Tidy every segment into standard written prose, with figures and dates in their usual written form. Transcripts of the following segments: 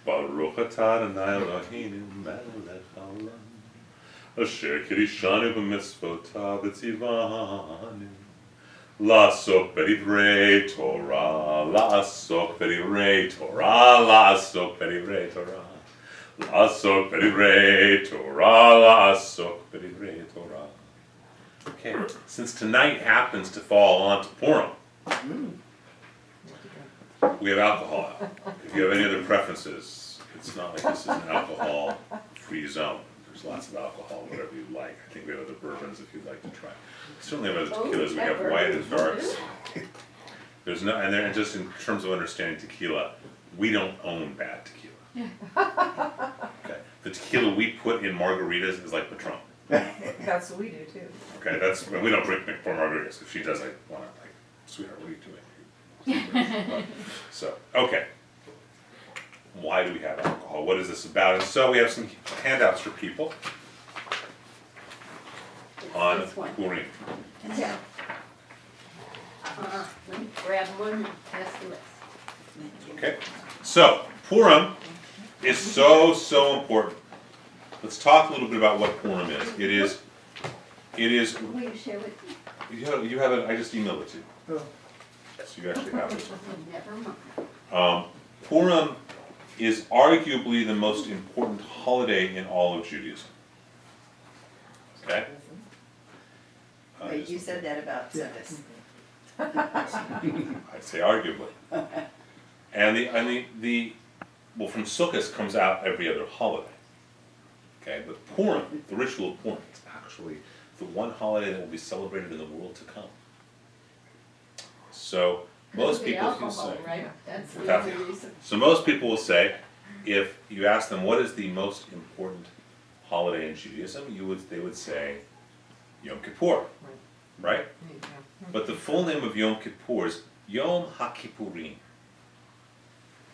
Baruch atah Adonai Eloheinu melech haolam asher kirishanu b'mitzvotav v'tzivanu la'asok b'divrei Torah, la'asok b'divrei Torah, la'asok b'divrei Torah, la'asok b'divrei Torah, la'asok b'divrei Torah. Okay, since tonight happens to fall onto Purim, we have alcohol out. If you have any other preferences, it's not like this is an alcohol-free zone. There's lots of alcohol, whatever you like. I think we have other bourbons if you'd like to try. Certainly have other tequilas. We have white and darks. There's no, and then just in terms of understanding tequila, we don't own bad tequila. Okay, the tequila we put in margaritas is like Patron. That's what we do too. Okay, that's we don't drink for margaritas. If she does, I want to like, sweetheart, what are you doing? So, okay. Why do we have alcohol? What is this about? And so we have some handouts for people on Purim. Yeah. Let me grab one and pass the rest. Okay. So, Purim is so important. Let's talk a little bit about what Purim is. It is. Will you share with me? You have it. I just emailed it to you. Oh. So you actually have it. Never mind. Purim is arguably the most important holiday in all of Judaism. Okay? Wait, you said that about Sundays. I'd say arguably. And the well, from Sukkot comes out every other holiday. Okay, but Purim, the ritual of Purim, is actually the one holiday that will be celebrated in the world to come. So most people will say, right? That's the Without- only reason. so most people will say, if you ask them what is the most important holiday in Judaism, they would say Yom Kippur, right? But the full name of Yom Kippur is Yom HaKippurim,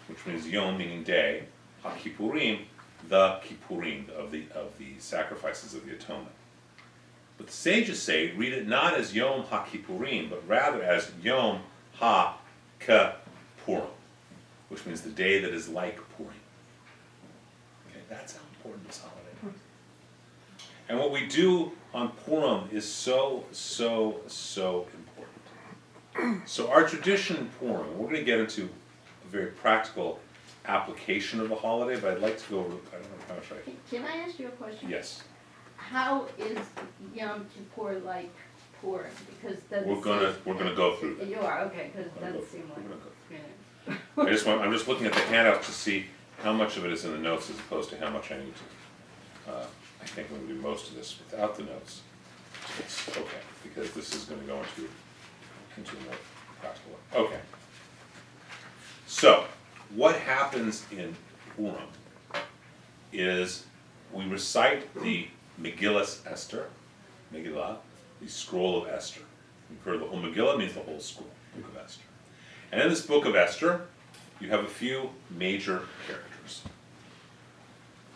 which means Yom meaning day, HaKippurim, the Kippurim of the sacrifices of the atonement. But the sages say, read it not as Yom HaKippurim, but rather as Yom HaKippurim, which means the day that is like Purim. Okay, that's how important this holiday is. And what we do on Purim is so important. So our tradition in Purim, we're going to get into a very practical application of the holiday, but I'd like to go over, I don't know how much Can I ask you a question? yes. How is Yom Kippur like Purim? Because We're gonna go through that. You are, okay, because it We're gonna doesn't seem go- like. we're gonna I'm just looking at the handout to see how much of it is in the notes as opposed to how much I need to. I think I'm gonna do most of this without the notes. It's okay, because this is gonna go into a more practical way. Okay. So, what happens in Purim is we recite the Megillah, the scroll of Esther. You've heard the whole Megillah means the whole scroll, book of Esther. And in this book of Esther, you have a few major characters.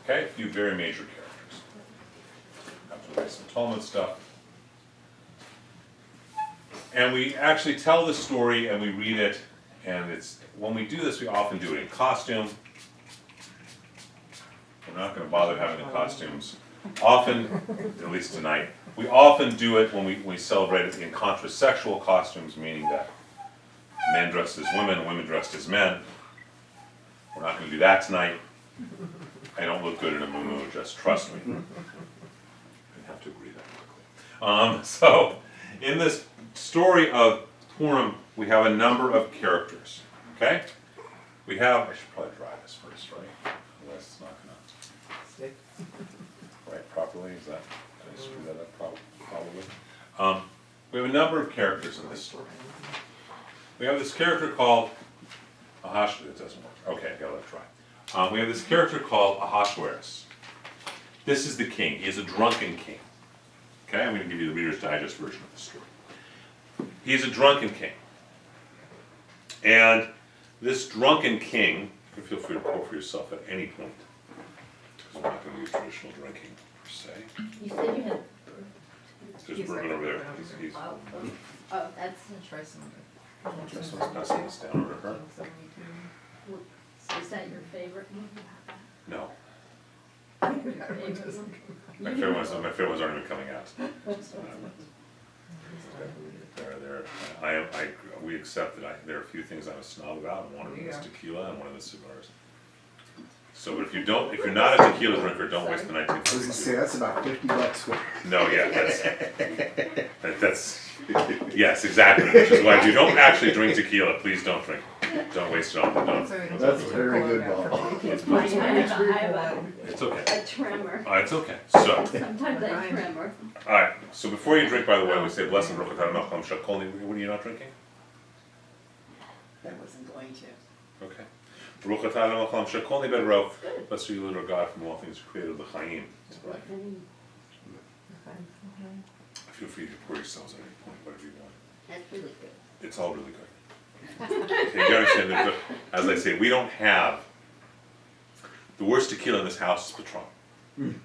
Okay, a few very major characters. I have to write some Talmud stuff. And we actually tell the story and we read it, and it's when we do this, we often do it in costume. We're not going to bother having the costumes. Often, at least tonight, we often do it when we celebrate it in contrasexual costumes, meaning that men dressed as women dressed as men. We're not going to do that tonight. I don't look good in a muumuu, just trust me. I have to agree that quickly. So, in this story of Purim, we have a number of characters. Okay? We have, I should probably dry this first, right? Otherwise it's not going to Stick. write properly. Is that, did I screw that up? Probably. We have a number of characters in this story. We have this character called it doesn't work. Okay, I gotta let it try. We have this character called Ahasuerus. This is the king. He is a drunken king. Okay, I'm going to give you the Reader's Digest version of the story. He is a drunken king. And this drunken king, you can feel free to pour for yourself at any point, because we're not going to do traditional drinking per se. You said you had. There's bourbon over there. He's Oh, that's. Try some of it. Someone's passing this down over her. Is Is that your favorite movie? No, Favorite one? my favorite ones aren't even coming out. We accept that there are a few things I'm a snob about, and one of them is tequila, and one of them is cigars. So, but if you're not a tequila drinker, don't waste the I was gonna say 1942. that's about $50 worth. No, yeah, that's, yes, exactly, which is why if you don't actually drink tequila, please don't drink. Don't waste it on the don't. That's a very good ball. I have It's okay. a tremor. It's okay, so, Sometimes I tremor. alright, so before you drink, by the way, we say blessed and broken Malcolm Shakolni, what are you not drinking? I wasn't going to. Okay. Baruch atah Adonai Malcolm Shakolni bedro, blessed are you, Lord God, from all things created, the Chaim. Feel free to pour yourselves at any point, whatever you want. That's really good. It's all really good. Okay, you gotta understand that, as I say, we don't have, the worst tequila in this house is Patron.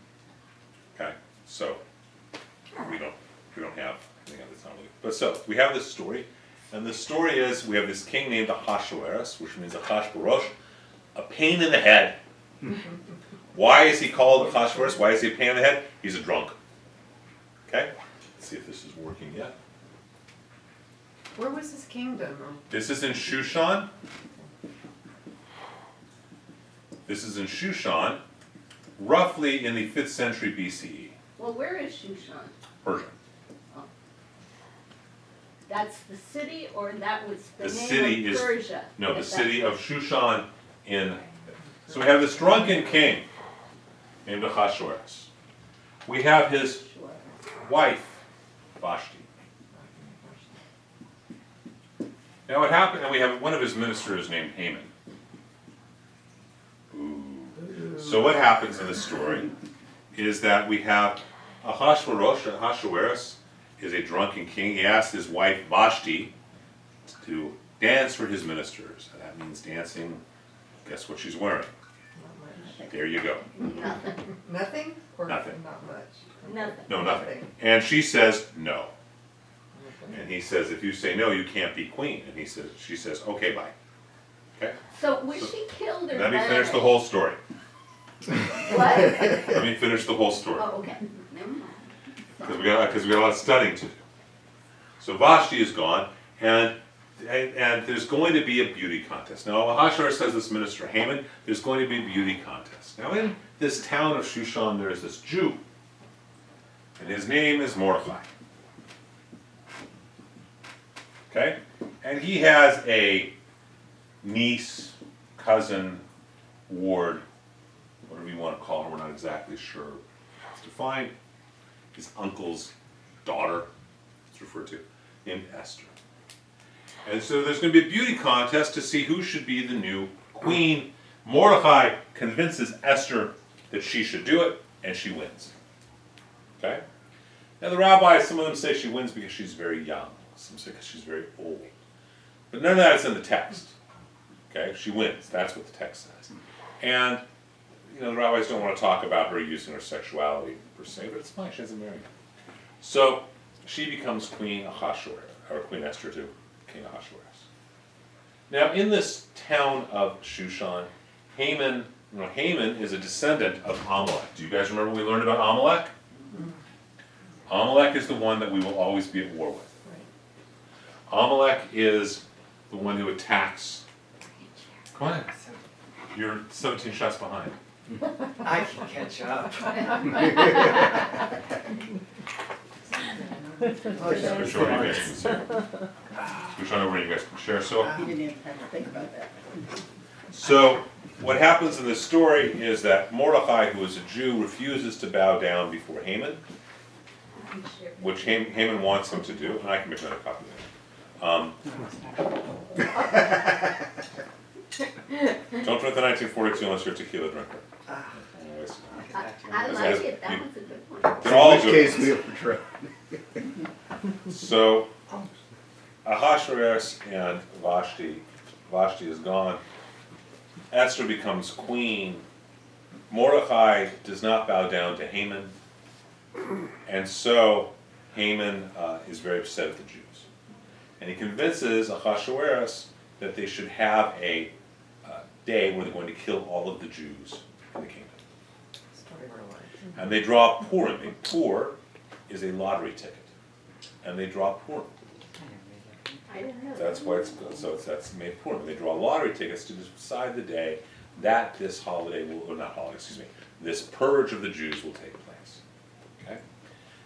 Okay, so, we don't have anything that's not really, but so, we have this story, and the story is, we have this king named Ahasuerus, which means Achashbarosh, a pain in the head. Why is he called Ahasuerus? Why is he a pain in the head? He's a drunk. Okay, let's see if this is working yet. Where was his kingdom? This is in Shushan. This is in Shushan, roughly in the 5th century BCE, Well, where is Shushan? Persia. That's the city, or that was the The name city of is- Persia? No, the If city that's- of Shushan in, so we have this drunken king named Ahasuerus. We have his Sure. wife, Vashti. Now what happened, and we have one of his ministers named Haman. Ooh. So what happens in the story is that we have Ahasuerus is a drunken king. He asked his wife Vashti to dance for his ministers. And that means dancing, guess what she's wearing? There you go. Nothing. Nothing? Or Nothing. not much? Nothing. No, nothing. And she says no. And he says, if you say no, you can't be queen. And she says, okay, bye. Okay? So was she killed or Let me finish married? the whole story. What? Let me finish the whole story. Oh, okay. Never mind. Because we got a lot of studying to do. So Vashti is gone, and there's going to be a beauty contest. Now Ahasuerus says this minister Haman, there's going to be a beauty contest. Now in this town of Shushan, there is this Jew, and his name is Mordecai. Okay, and he has a niece, cousin, ward, whatever you want to call her. We're not exactly sure. It's defined. His uncle's daughter, it's referred to, named Esther. And so there's going to be a beauty contest to see who should be the new queen. Mordecai convinces Esther that she should do it, and she wins. Okay? Now the rabbis, some of them say she wins because she's very young. Some say because she's very old. But none of that is in the text. Okay? She wins. That's what the text says. And the rabbis don't want to talk about her using her sexuality per se, but it's fine, she hasn't married. So she becomes Queen Ahasuerus, or Queen Esther to King Ahasuerus. Now in this town of Shushan, Haman is a descendant of Amalek. Do you guys remember we learned about Amalek? Amalek is the one that we will always be at war with. Amalek is the one who attacks. Come on in. You're 17 shots behind. I can catch up. Switch over, you guys can share. Switch on over, you guys can share. So, You didn't even have to think about that. so what happens in this story is that Mordecai, who is a Jew, refuses to bow down before Haman, which Haman wants him to do, and I can make another copy of it. Don't drink the 1942 unless you're a tequila drinker. Anyways, I like it. That was a good one. they're all In which good. case we have Patron. So, Ahasuerus and Vashti is gone. Esther becomes queen. Mordecai does not bow down to Haman. And so, Haman is very upset at the Jews. And he convinces Ahasuerus that they should have a day where they're going to kill all of the Jews in the kingdom. Story of our life. And they draw Purim. A Pur is a lottery ticket. And they draw Purim. I don't know. That's why it's good. So that's made Purim. They draw lottery tickets to decide the day that this holiday will, or not holiday, excuse me, this purge of the Jews will take place. Okay?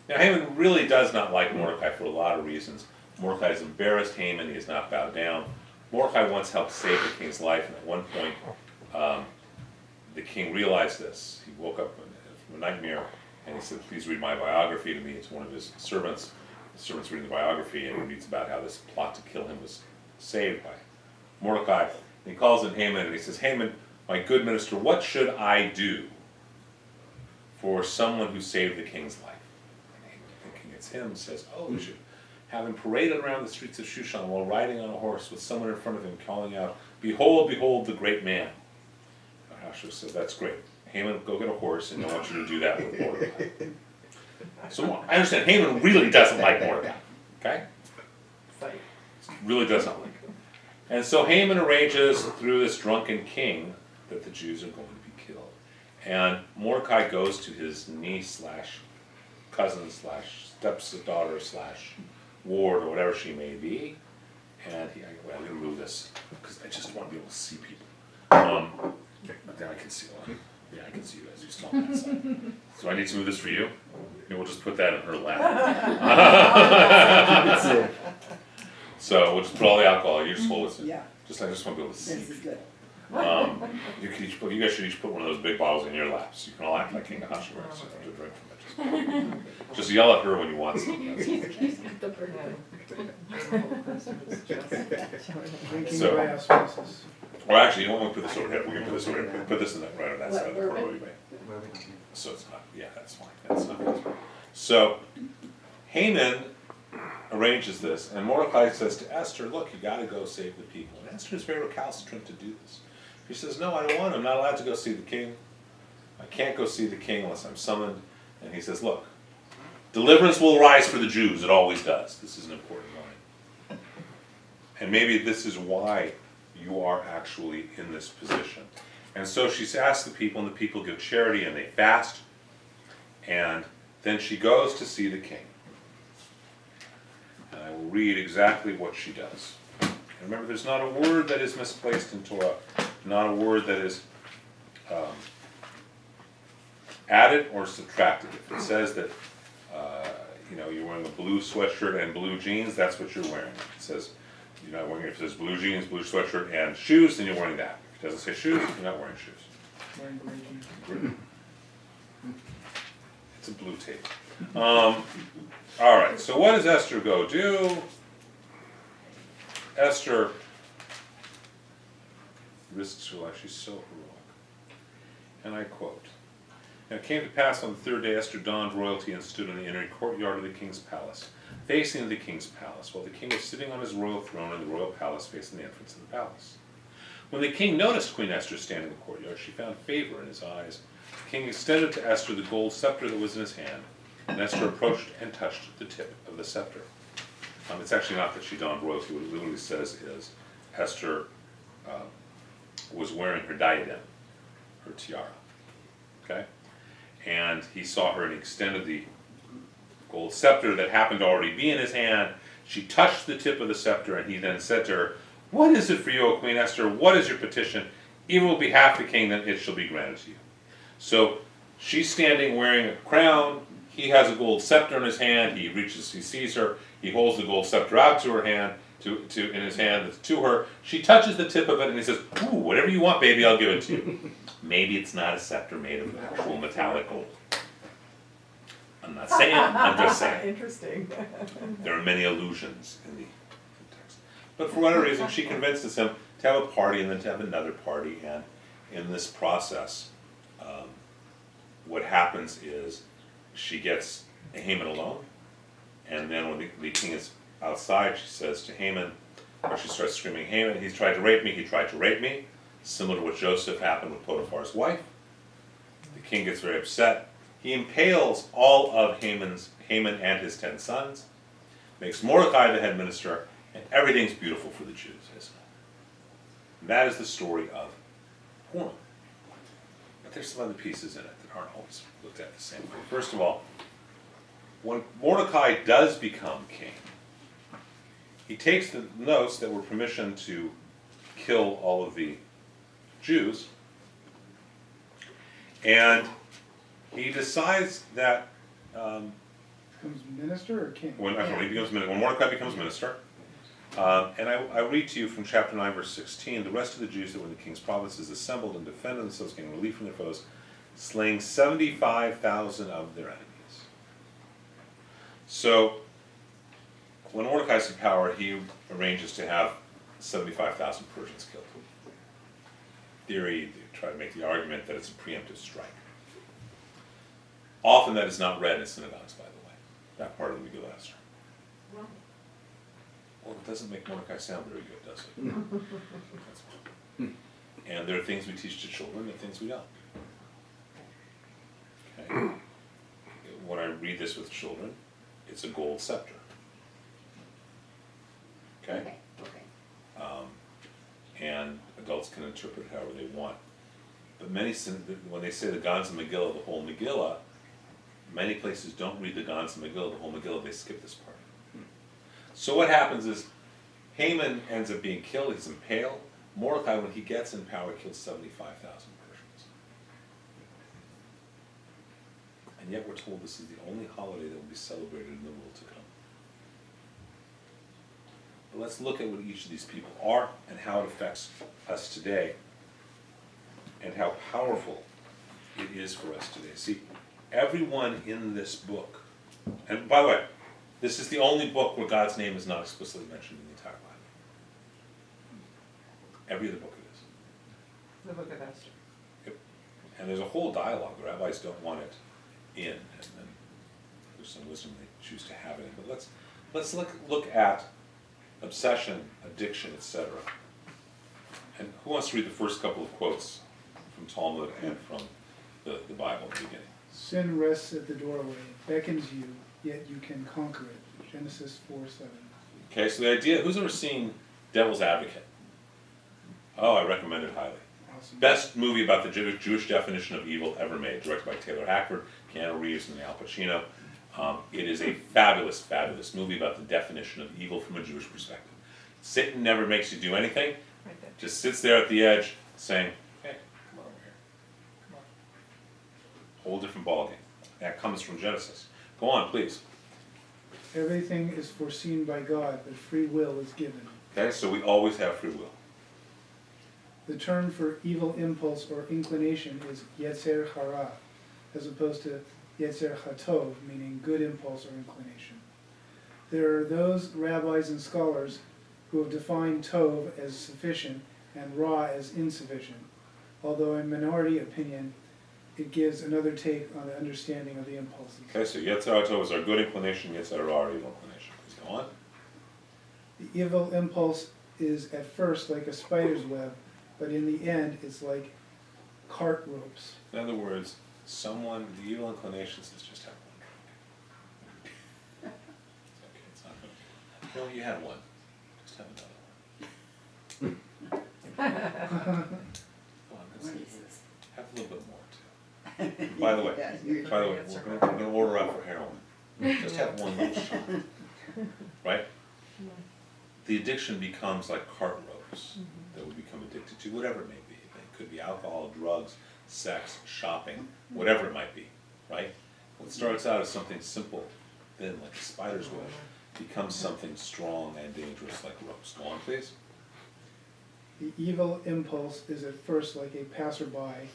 Now Haman really does not like Mordecai for a lot of reasons. Mordecai is embarrassed. Haman, he has not bowed down. Mordecai once helped save the king's life, and at one point, the king realized this. He woke up from a nightmare, and he said, "Please read my biography to me." It's one of his servants. The servant's reading the biography, and he reads about how this plot to kill him was saved by Mordecai. And he calls in Haman, and he says, "Haman, my good minister, what should I do for someone who saved the king's life?" And Haman, thinking it's him, says, "Oh, you should have him paraded around the streets of Shushan while riding on a horse with someone in front of him calling out, 'Behold, behold the great man.'" Ahasuerus said, "That's great. Haman, go get a horse, and I want you to do that with Mordecai." So I understand Haman really doesn't like Mordecai, okay? Fight. Really does not like him. And so Haman arranges through this drunken king that the Jews are going to be killed. And Mordecai goes to his niece slash cousin slash stepdaughter slash ward or whatever she may be. And I'm going to move this because I just want to be able to see people. But then I can see one. Yeah, I can see you guys. You still on that side. So I need to move this for you. And we'll just put that in her lap. Keep it safe. So we'll just put all the alcohol. You just hold it. Yeah, I just want to be able to see. this is good. You guys should each put one of those big bottles in your laps. You can all act like King Ahasuerus. You don't have to drink from it. Just yell at her when you want something. That's it. He's got the bird. Drinking So- by osmosis. Or actually, you don't want to put this over here. We're going to put this over here. Put this in that, right on that side of the What, road anyway. So it's not, yeah, that's fine. That's not good. So Haman arranges this, and Mordecai says to Esther, "Look, you got to go save the people." And Esther is very recalcitrant to do this. She says, "No, I don't want to. I'm not allowed to go see the king. I can't go see the king unless I'm summoned." And he says, "Look, deliverance will rise for the Jews. It always does." This is an important line. And maybe this is why you are actually in this position. And so she's asked the people, and the people give charity, and they fast. And then she goes to see the king. And I will read exactly what she does. And remember, there's not a word that is misplaced in Torah, not a word that is added or subtracted. If it says that you're wearing a blue sweatshirt and blue jeans, that's what you're wearing. If it says you're not wearing, if it says blue jeans, blue sweatshirt, and shoes, then you're wearing that. If it doesn't say shoes, you're not wearing shoes. Wearing gray jeans. It's a blue tape. All right, so what does Esther go do? Esther risks her life. She's so heroic. And I quote, "And it came to pass on the third day, Esther donned royalty and stood in the inner courtyard of the king's palace, facing the king's palace, while the king was sitting on his royal throne in the royal palace facing the entrance of the palace. When the king noticed Queen Esther standing in the courtyard, she found favor in his eyes. The king extended to Esther the gold scepter that was in his hand, and Esther approached and touched the tip of the scepter." It's actually not that she donned royalty. What it literally says is Esther was wearing her diadem, her tiara. Okay? And he saw her and he extended the gold scepter that happened to already be in his hand. She touched the tip of the scepter, and he then said to her, "What is it for you, O Queen Esther? What is your petition? Even on behalf of the king, then it shall be granted to you." So she's standing wearing a crown. He has a gold scepter in his hand. He reaches, he sees her. He holds the gold scepter out to her hand, in his hand to her. She touches the tip of it, and he says, "Ooh, whatever you want, baby, I'll give it to you." Maybe it's not a scepter made of actual metallic gold. I'm not saying, I'm just saying. Interesting. There are many allusions in the text. But for whatever reason, she convinces him to have a party and then to have another party. And in this process, what happens is she gets Haman alone. And then when the king is outside, she says to Haman, or she starts screaming, "Haman, he's tried to rape me, he tried to rape me." Similar to what Joseph happened with Potiphar's wife. The king gets very upset. He impales all of Haman and his 10 sons, makes Mordecai the head minister, and everything's beautiful for the Jews, isn't it? And that is the story of Purim. But there's some other pieces in it that aren't always looked at the same way. First of all, when Mordecai does become king, he takes the notes that were permission to kill all of the Jews, and he decides that Becomes minister or king? when Mordecai becomes minister, and I read to you from chapter 9, verse 16, the rest of the Jews that were in the king's provinces assembled and defended themselves, getting relief from their foes, slaying 75,000 of their enemies. So, when Mordecai's in power, he arranges to have 75,000 Persians killed. In theory, they try to make the argument that it's a preemptive strike. Often that is not read in synagogues, by the way, that part of the Megillah Esther. Well, it doesn't make Mordecai sound very good, does it? That's why. And there are things we teach to children and things we don't. Okay? When I read this with children, it's a gold scepter. Okay? Okay. And adults can interpret however they want. But when they say the Gans and Megillah, the whole Megillah, many places don't read the Gans and Megillah, the whole Megillah, they skip this part. So what happens is, Haman ends up being killed, he's impaled. Mordecai, when he gets in power, kills 75,000 Persians. And yet we're told this is the only holiday that will be celebrated in the world to come. But let's look at what each of these people are and how it affects us today and how powerful it is for us today. See, everyone in this book, and by the way, this is the only book where God's name is not explicitly mentioned in the entire Bible. Every other book it is. The book of Esther. Yep. And there's a whole dialogue. The rabbis don't want it in, and then there's some wisdom they choose to have it in. But let's look at obsession, addiction, etc. And who wants to read the first couple of quotes from Talmud and from the Bible at the beginning? Sin rests at the doorway, beckons you, yet you can conquer it. Genesis 4:7. Okay, so the idea, who's ever seen Devil's Advocate? Oh, I recommend it highly. Awesome. Best movie about the Jewish definition of evil ever made, directed by Taylor Hackford, Keanu Reeves, and Al Pacino. It is a fabulous, fabulous movie about the definition of evil from a Jewish perspective. Satan never makes you do anything, Right there. just sits there at the edge saying, hey, come on over here. Come on. Whole different ballgame. That comes from Genesis. Go on, please. Everything is foreseen by God, but free will is given. Okay, so we always have free will. The term for evil impulse or inclination is yetzer hara, as opposed to yetzer hatov, meaning good impulse or inclination. There are those rabbis and scholars who have defined tov as sufficient and ra as insufficient, although in minority opinion, it gives another take on the understanding of the impulses. Okay, so Yetzer Hatov is our good inclination, Yetzer Hara our evil inclination. Please go on. The evil impulse is at first like a spider's web, but in the end it's like cart ropes. In other words, the evil inclination says just have one. It's okay, it's not going to. No, you had one. Just have another one. Come on, What is this? have a little bit more too. By the way, we're going to order out for heroin. Just have one little shot. Right? The addiction becomes like cart ropes that we become addicted to, whatever it may be. It could be alcohol, drugs, sex, shopping, whatever it might be, right? What starts out as something simple, then like a spider's web, becomes something strong and dangerous like ropes. Go on, please. The evil impulse is at first like a passerby,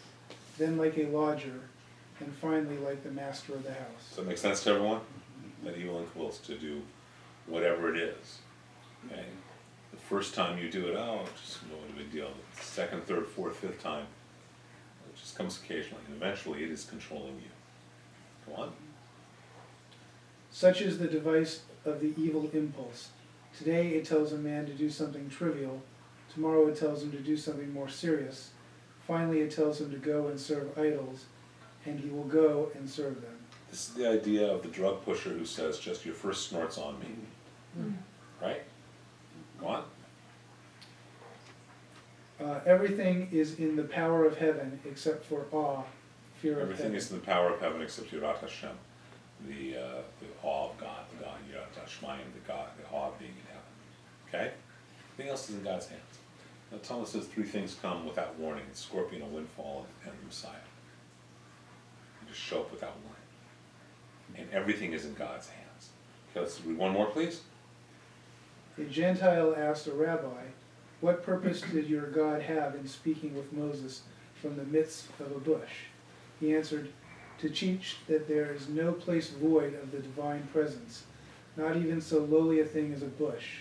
then like a lodger, and finally like the master of the house. Does that make sense to everyone? That evil impulse to do whatever it is. Okay? The first time you do it, oh, just no big deal. The second, third, fourth, fifth time, it just comes occasionally, and eventually it is controlling you. Go on. Such is the device of the evil impulse. Today it tells a man to do something trivial, tomorrow it tells him to do something more serious, finally it tells him to go and serve idols, and he will go and serve them. This is the idea of the drug pusher who says, just your first snort's on me. Right? Go on. Everything is in the power of heaven except for awe, fear of Everything heaven. is in the power of heaven except Yirat Hashem, the awe of God, the God, Yirat Hashmayim, the awe of being in heaven. Okay? Everything else is in God's hands. Now, Talmud says three things come without warning: the scorpion, a windfall, and the Messiah. They just show up without warning. And everything is in God's hands. Okay, let's read one more, please. A Gentile asked a rabbi, "What purpose did your God have in speaking with Moses from the midst of a bush?" He answered, "To teach that there is no place void of the divine presence, not even so lowly a thing as a bush.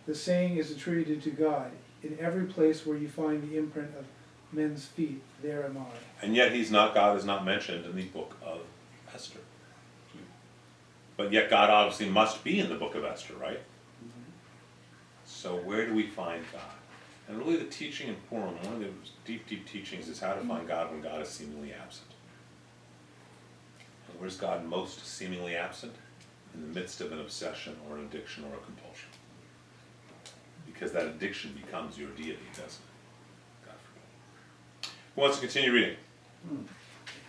The saying is attributed to God. In every place where you find the imprint of men's feet, there am I." And yet God is not mentioned in the book of Esther. But yet God obviously must be in the book of Esther, right? So where do we find God? And really the teaching in Purim, one of the deep, deep teachings is how to find God when God is seemingly absent. And where's God most seemingly absent? In the midst of an obsession or an addiction or a compulsion. Because that addiction becomes your deity, doesn't it? God forbid. Who wants to continue reading?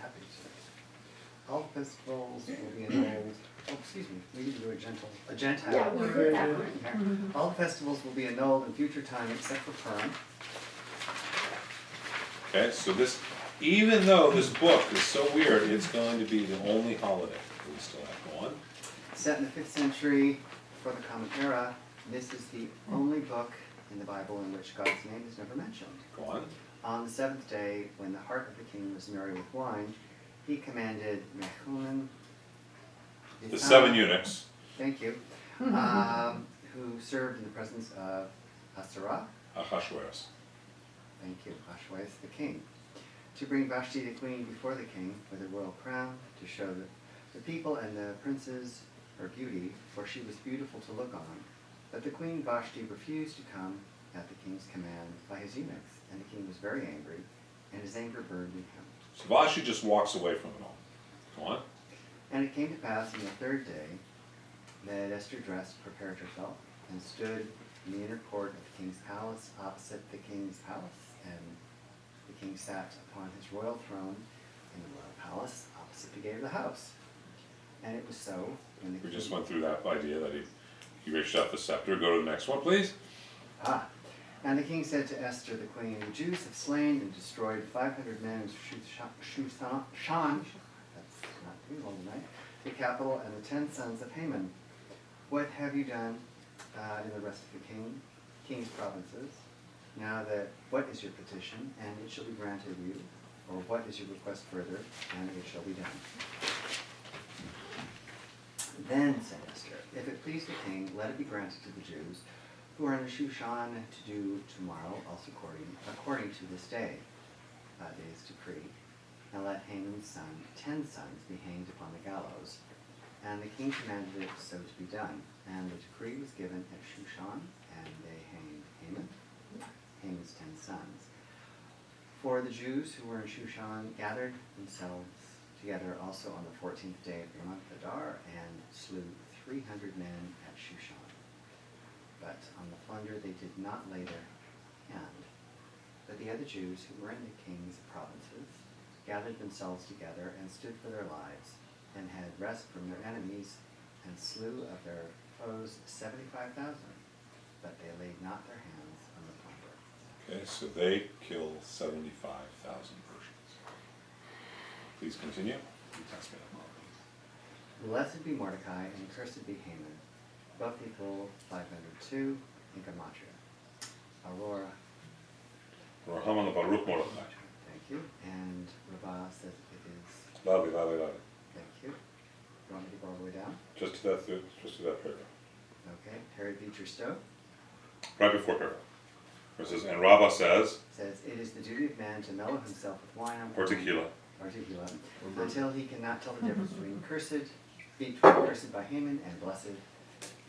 Happy to. All festivals will be annulled. Oh, excuse me, we need to do a Gentile. Yeah, we did that one. Yeah. All festivals will be annulled in future time except for Purim. Okay, so this, even though this book is so weird, it's going to be the only holiday that we still have. Go on. Set in the 5th century before the Common Era, this is the only book in the Bible in which God's name is never mentioned. Go on. On the 7th day, when the heart of the king was merry with wine, he commanded Mehuman, The 7 eunuchs. thank you, who served in the presence of Asherah, Achashverosh. thank you, Ahasuerus the king, to bring Vashti the queen before the king with a royal crown, to show the people and the princes her beauty, for she was beautiful to look on. But the queen Vashti refused to come at the king's command by his eunuchs, and the king was very angry, and his anger burned in him. So Vashti just walks away from it all. Go on. And it came to pass on the 3rd day that Esther dressed, prepared herself, and stood in the inner court of the king's palace, opposite the king's palace, and the king sat upon his royal throne in the royal palace, opposite the gate of the house. And it was so when the We king... just went through that idea that he reached out the scepter. Go to the next one, please. And the king said to Esther the queen, "The Jews have slain and destroyed 500 men in Shushan, that's not too long tonight, the capital, and the 10 sons of Haman. What have you done in the rest of the king's provinces? Now that, what is your petition, and it shall be granted you, or what is your request further, and it shall be done." Then said Esther, "If it please the king, let it be granted to the Jews who are in Shushan to do tomorrow, also according to this day's decree, and let Haman's son, 10 sons, be hanged upon the gallows." And the king commanded it so to be done. And the decree was given at Shushan, and they hanged Haman's 10 sons. For the Jews who were in Shushan gathered themselves together also on the 14th day of the month Adar, and slew 300 men at Shushan. But on the plunder they did not lay their hand. But the other Jews who were in the king's provinces gathered themselves together and stood for their lives, and had rest from their enemies, and slew of their foes 75,000. But they laid not their hands on the plunder. Okay, so they kill 75,000 Persians. Please continue. You test me up. Blessed be Mordecai, and cursed be Haman. Both equal 502 in Gematria. Aurora, Rahman Baruch Mordechai. thank you. And Rabbi says it is, Lovely, lovely, lovely. thank you. You want me to go all the way down? Just to that paragraph. Okay. Harry Beecher Stowe Right before paragraph. It says, and Rabbah says, says, "It is the duty of man to mellow himself with wine or tequila. until he cannot tell the difference between cursed by Haman and blessed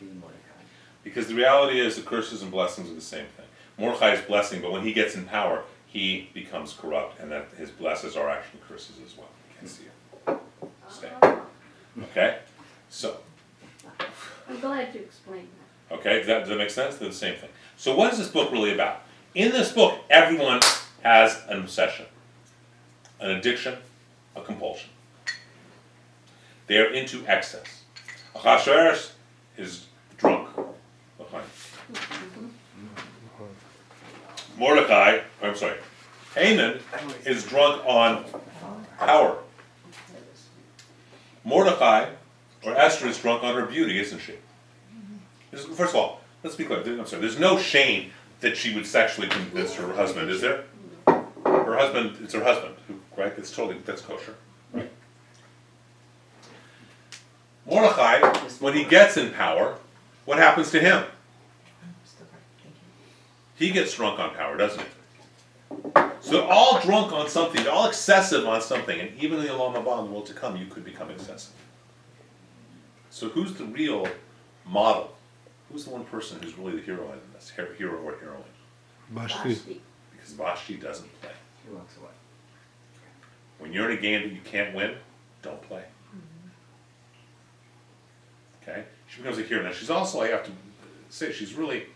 be Mordecai." Because the reality is the curses and blessings are the same thing. Mordechai is blessing, but when he gets in power, he becomes corrupt, and that his blessings are actually curses as well. You can't see it. Stay. Okay? So, I'm glad you explained that. okay, does that make sense? They're the same thing. So what is this book really about? In this book, everyone has an obsession, an addiction, a compulsion. They are into excess. Achashverosh is drunk. Mordecai, I'm sorry, Haman is drunk on power. Mordecai, or Esther, is drunk on her beauty, isn't she? First of all, let's be clear. I'm sorry. There's no shame that she would sexually convince her husband, is there? Her husband, it's her husband, right? That's kosher, right? Mordecai, when he gets in power, what happens to him? He gets drunk on power, doesn't he? So they're all drunk on something, they're all excessive on something, and even in the Olam Haba, in the world to come, you could become excessive. So who's the real model? Who's the one person who's really the hero in this? Hero or heroine? Vashti. Because Vashti doesn't play. He walks away. When you're in a game that you can't win, don't play. Okay? She becomes a hero. Now she's also, I have to say, she's really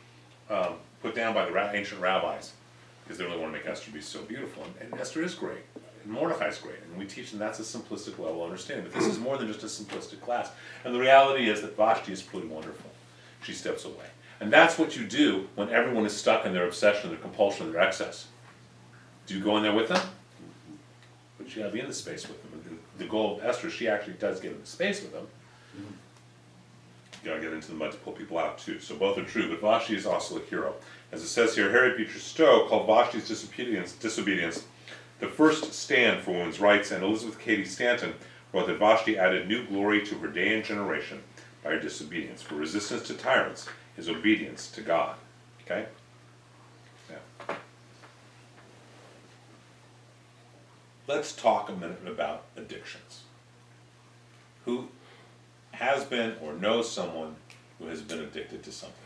put down by the ancient rabbis because they really want to make Esther be so beautiful. And Esther is great. And Mordecai's great. And we teach them that's a simplistic level of understanding. But this is more than just a simplistic class. And the reality is that Vashti is pretty wonderful. She steps away. And that's what you do when everyone is stuck in their obsession, their compulsion, their excess. Do you go in there with them? But you gotta be in the space with them. And the goal of Esther, she actually does get in the space with them. You gotta get into the mud to pull people out too. So both are true, but Vashti is also a hero. As it says here, Harriet Beecher Stowe called Vashti's disobedience the first stand for women's rights, and Elizabeth Cady Stanton wrote that Vashti added new glory to her day and generation by her disobedience. For resistance to tyrants is obedience to God. Okay? Now, let's talk a minute about addictions. Who has been or knows someone who has been addicted to something?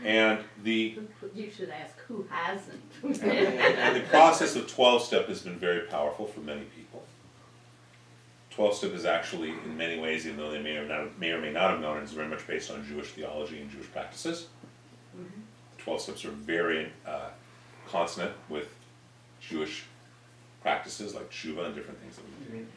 And You should ask who hasn't. and the process of 12-step has been very powerful for many people. 12-step is actually, in many ways, even though they may or may not have known it, is very much based on Jewish theology and Jewish practices. The 12 steps are very consonant with Jewish practices like tshuva and different things that we You do. mean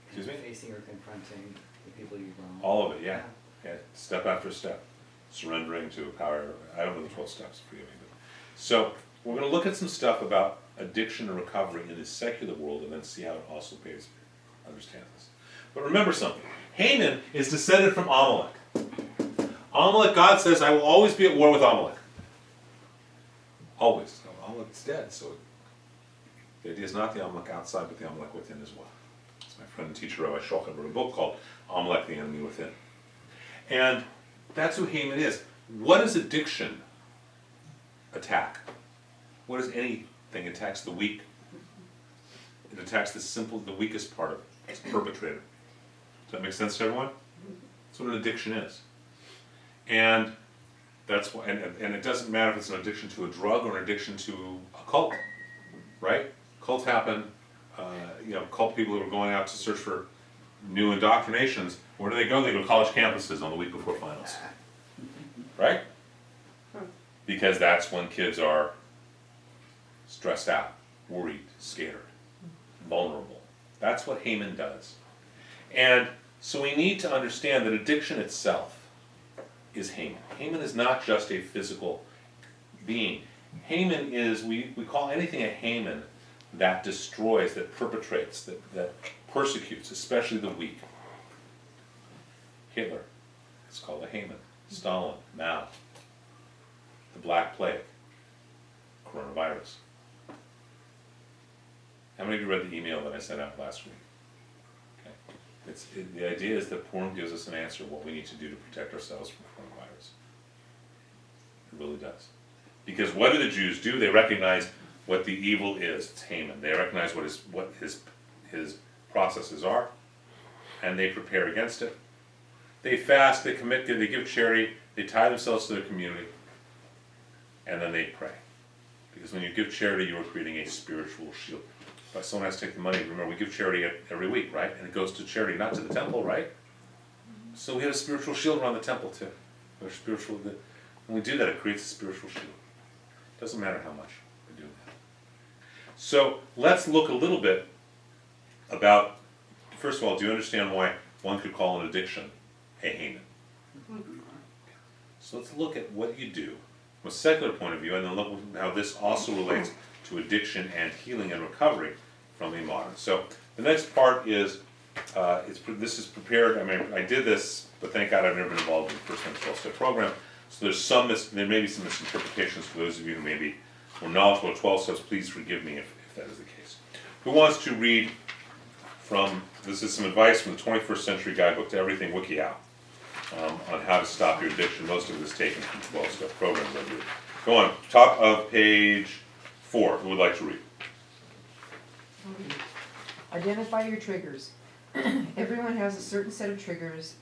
Excuse me? facing or confronting the people you've wronged? All of it, yeah. Yeah, step after step. Surrendering to a power. I don't know the 12 steps, forgive me. But. So, we're going to look at some stuff about addiction and recovery in the secular world and then see how it also understand this. But remember something. Haman is descended from Amalek. Amalek, God says, I will always be at war with Amalek. Always. So Amalek's dead, so the idea is not the Amalek outside, but the Amalek within as well. As my friend and teacher Rabbi wrote a book called Amalek, the Enemy Within. And that's who Haman is. What does addiction attack? What does anything? It attacks the weak. It attacks the weakest part of it. It's perpetrator. Does that make sense to everyone? That's what an addiction is. And that's why, and it doesn't matter if it's an addiction to a drug or an addiction to a cult, right? Cults happen, cult people who are going out to search for new indoctrinations. Where do they go? They go to college campuses on the week before finals, right? Because that's when kids are stressed out, worried, scared, vulnerable. That's what Haman does. And so we need to understand that addiction itself is Haman. Haman is not just a physical being. Haman is, we call anything a Haman that destroys, that perpetrates, that persecutes, especially the weak. Hitler, it's called a Haman. Stalin, Mao, the Black Plague, coronavirus. How many of you read the email that I sent out last week? Okay. The idea is that Purim gives us an answer what we need to do to protect ourselves from coronavirus. It really does. Because what do the Jews do? They recognize what the evil is. It's Haman. They recognize what his processes are, and they prepare against it. They fast, they commit, they give charity, they tie themselves to their community, and then they pray. Because when you give charity, you are creating a spiritual shield. But someone has to take the money. Remember, we give charity every week, right? And it goes to charity, not to the temple, right? So we have a spiritual shield around the temple too. Or spiritual, when we do that, it creates a spiritual shield. Doesn't matter how much we do that. So let's look a little bit about, first of all, do you understand why one could call an addiction a Haman? So let's look at what you do from a secular point of view, and then look how this also relates to addiction and healing and recovery from a modern. So the next part is, this is prepared. I mean, I did this, but thank God I've never been involved in the first time 12-step program. So there may be some misinterpretations for those of you who may be more knowledgeable of 12 steps. Please forgive me if that is the case. Who wants to read from, this is some advice from the 21st Century Guidebook to Everything WikiHow on how to stop your addiction. Most of it is taken from 12-step programs. Go on, top of page 4. Who would like to read? Identify your triggers. Everyone has a certain set of triggers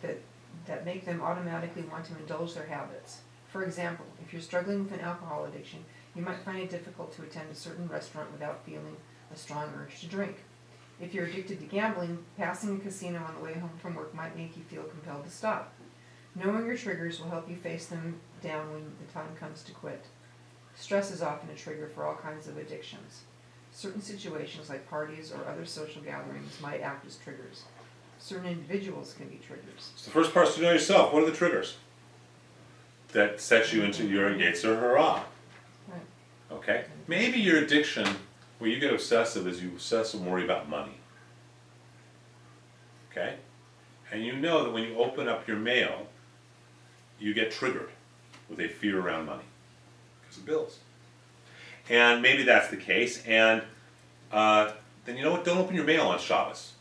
that make them automatically want to indulge their habits. For example, if you're struggling with an alcohol addiction, you might find it difficult to attend a certain restaurant without feeling a strong urge to drink. If you're addicted to gambling, passing a casino on the way home from work might make you feel compelled to stop. Knowing your triggers will help you face them down when the time comes to quit. Stress is often a trigger for all kinds of addictions. Certain situations like parties or other social gatherings might act as triggers. Certain individuals can be triggers. So the first part is to know yourself. What are the triggers that set you into your Yetzer Hara? Right. Okay? Maybe your addiction, where you get obsessive, is you obsess and worry about money. Okay? And you know that when you open up your mail, you get triggered with a fear around money because of bills. And maybe that's the case, and then you know what? Don't open your mail on Shabbos.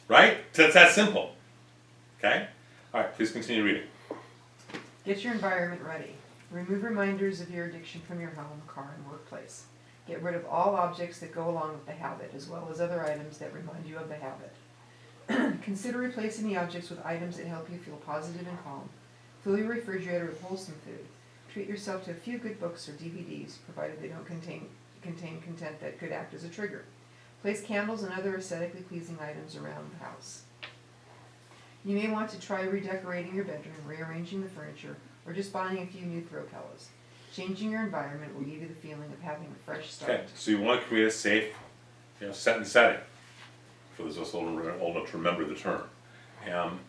Right? So it's that simple. Okay? All right, please continue reading. Get your environment ready. Remove reminders of your addiction from your home, car, and workplace. Get rid of all objects that go along with the habit, as well as other items that remind you of the habit. Consider replacing the objects with items that help you feel positive and calm. Fill your refrigerator with wholesome food. Treat yourself to a few good books or DVDs, provided they don't contain content that could act as a trigger. Place candles and other aesthetically pleasing items around the house. You may want to try redecorating your bedroom, rearranging the furniture, or just buying a few new throw pillows. Changing your environment will give you the feeling of having a fresh start. Okay, so you want to create a safe, set and setting. For those of us old enough to remember the term.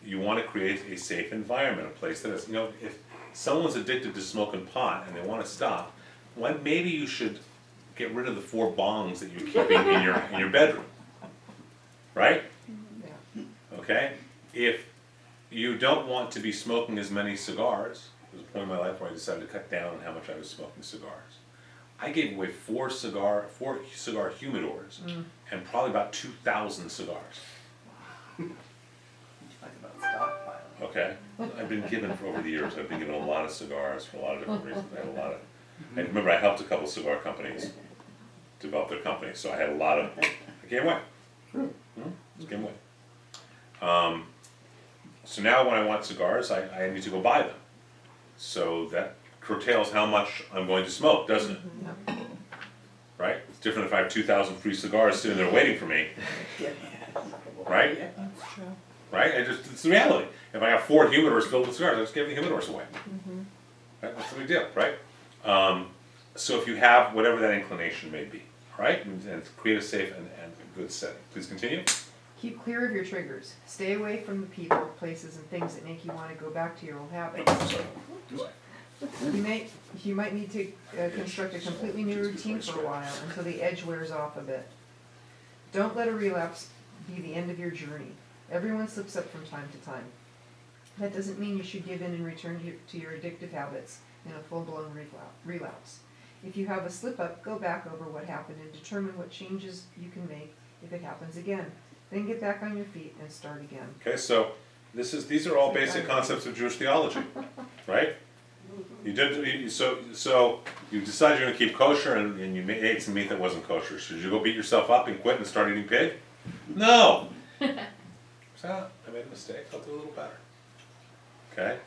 You want to create a safe environment, a place that is, if someone's addicted to smoking pot and they want to stop, maybe you should get rid of the 4 bongs that you're keeping in your bedroom. Right? Yeah. Okay? If you don't want to be smoking as many cigars, there was a point in my life where I decided to cut down on how much I was smoking cigars. I gave away 4 cigar humidors and probably about 2,000 cigars. Talk about stockpiling. Okay? I've been given for over the years, I've been given a lot of cigars for a lot of different reasons. I remember I helped a couple of cigar companies develop their companies, so I had a lot of, I gave away. Just gave away. So now when I want cigars, I need to go buy them. So that curtails how much I'm going to smoke, doesn't it? Yeah. Right? It's different if I have 2,000 free cigars sitting there waiting for me, right? That's true. Right? It's the reality. If I have 4 humidors filled with cigars, I just give the humidors away. Right? That's the big deal, right? So if you have whatever that inclination may be, right? And create a safe and a good setting. Please continue. Keep clear of your triggers. Stay away from the people, places, and things that make you want to go back to your old habits. You might need to construct a completely new routine for a while until the edge wears off a bit. Don't let a relapse be the end of your journey. Everyone slips up from time to time. That doesn't mean you should give in and return to your addictive habits in a full-blown relapse. If you have a slip-up, go back over what happened and determine what changes you can make if it happens again. Then get back on your feet and start again. Okay, so these are all basic concepts of Jewish theology, right? So you decide you're going to keep kosher and you ate some meat that wasn't kosher. Should you go beat yourself up and quit and start eating pig? No. So I made a mistake. I'll do a little better. Okay.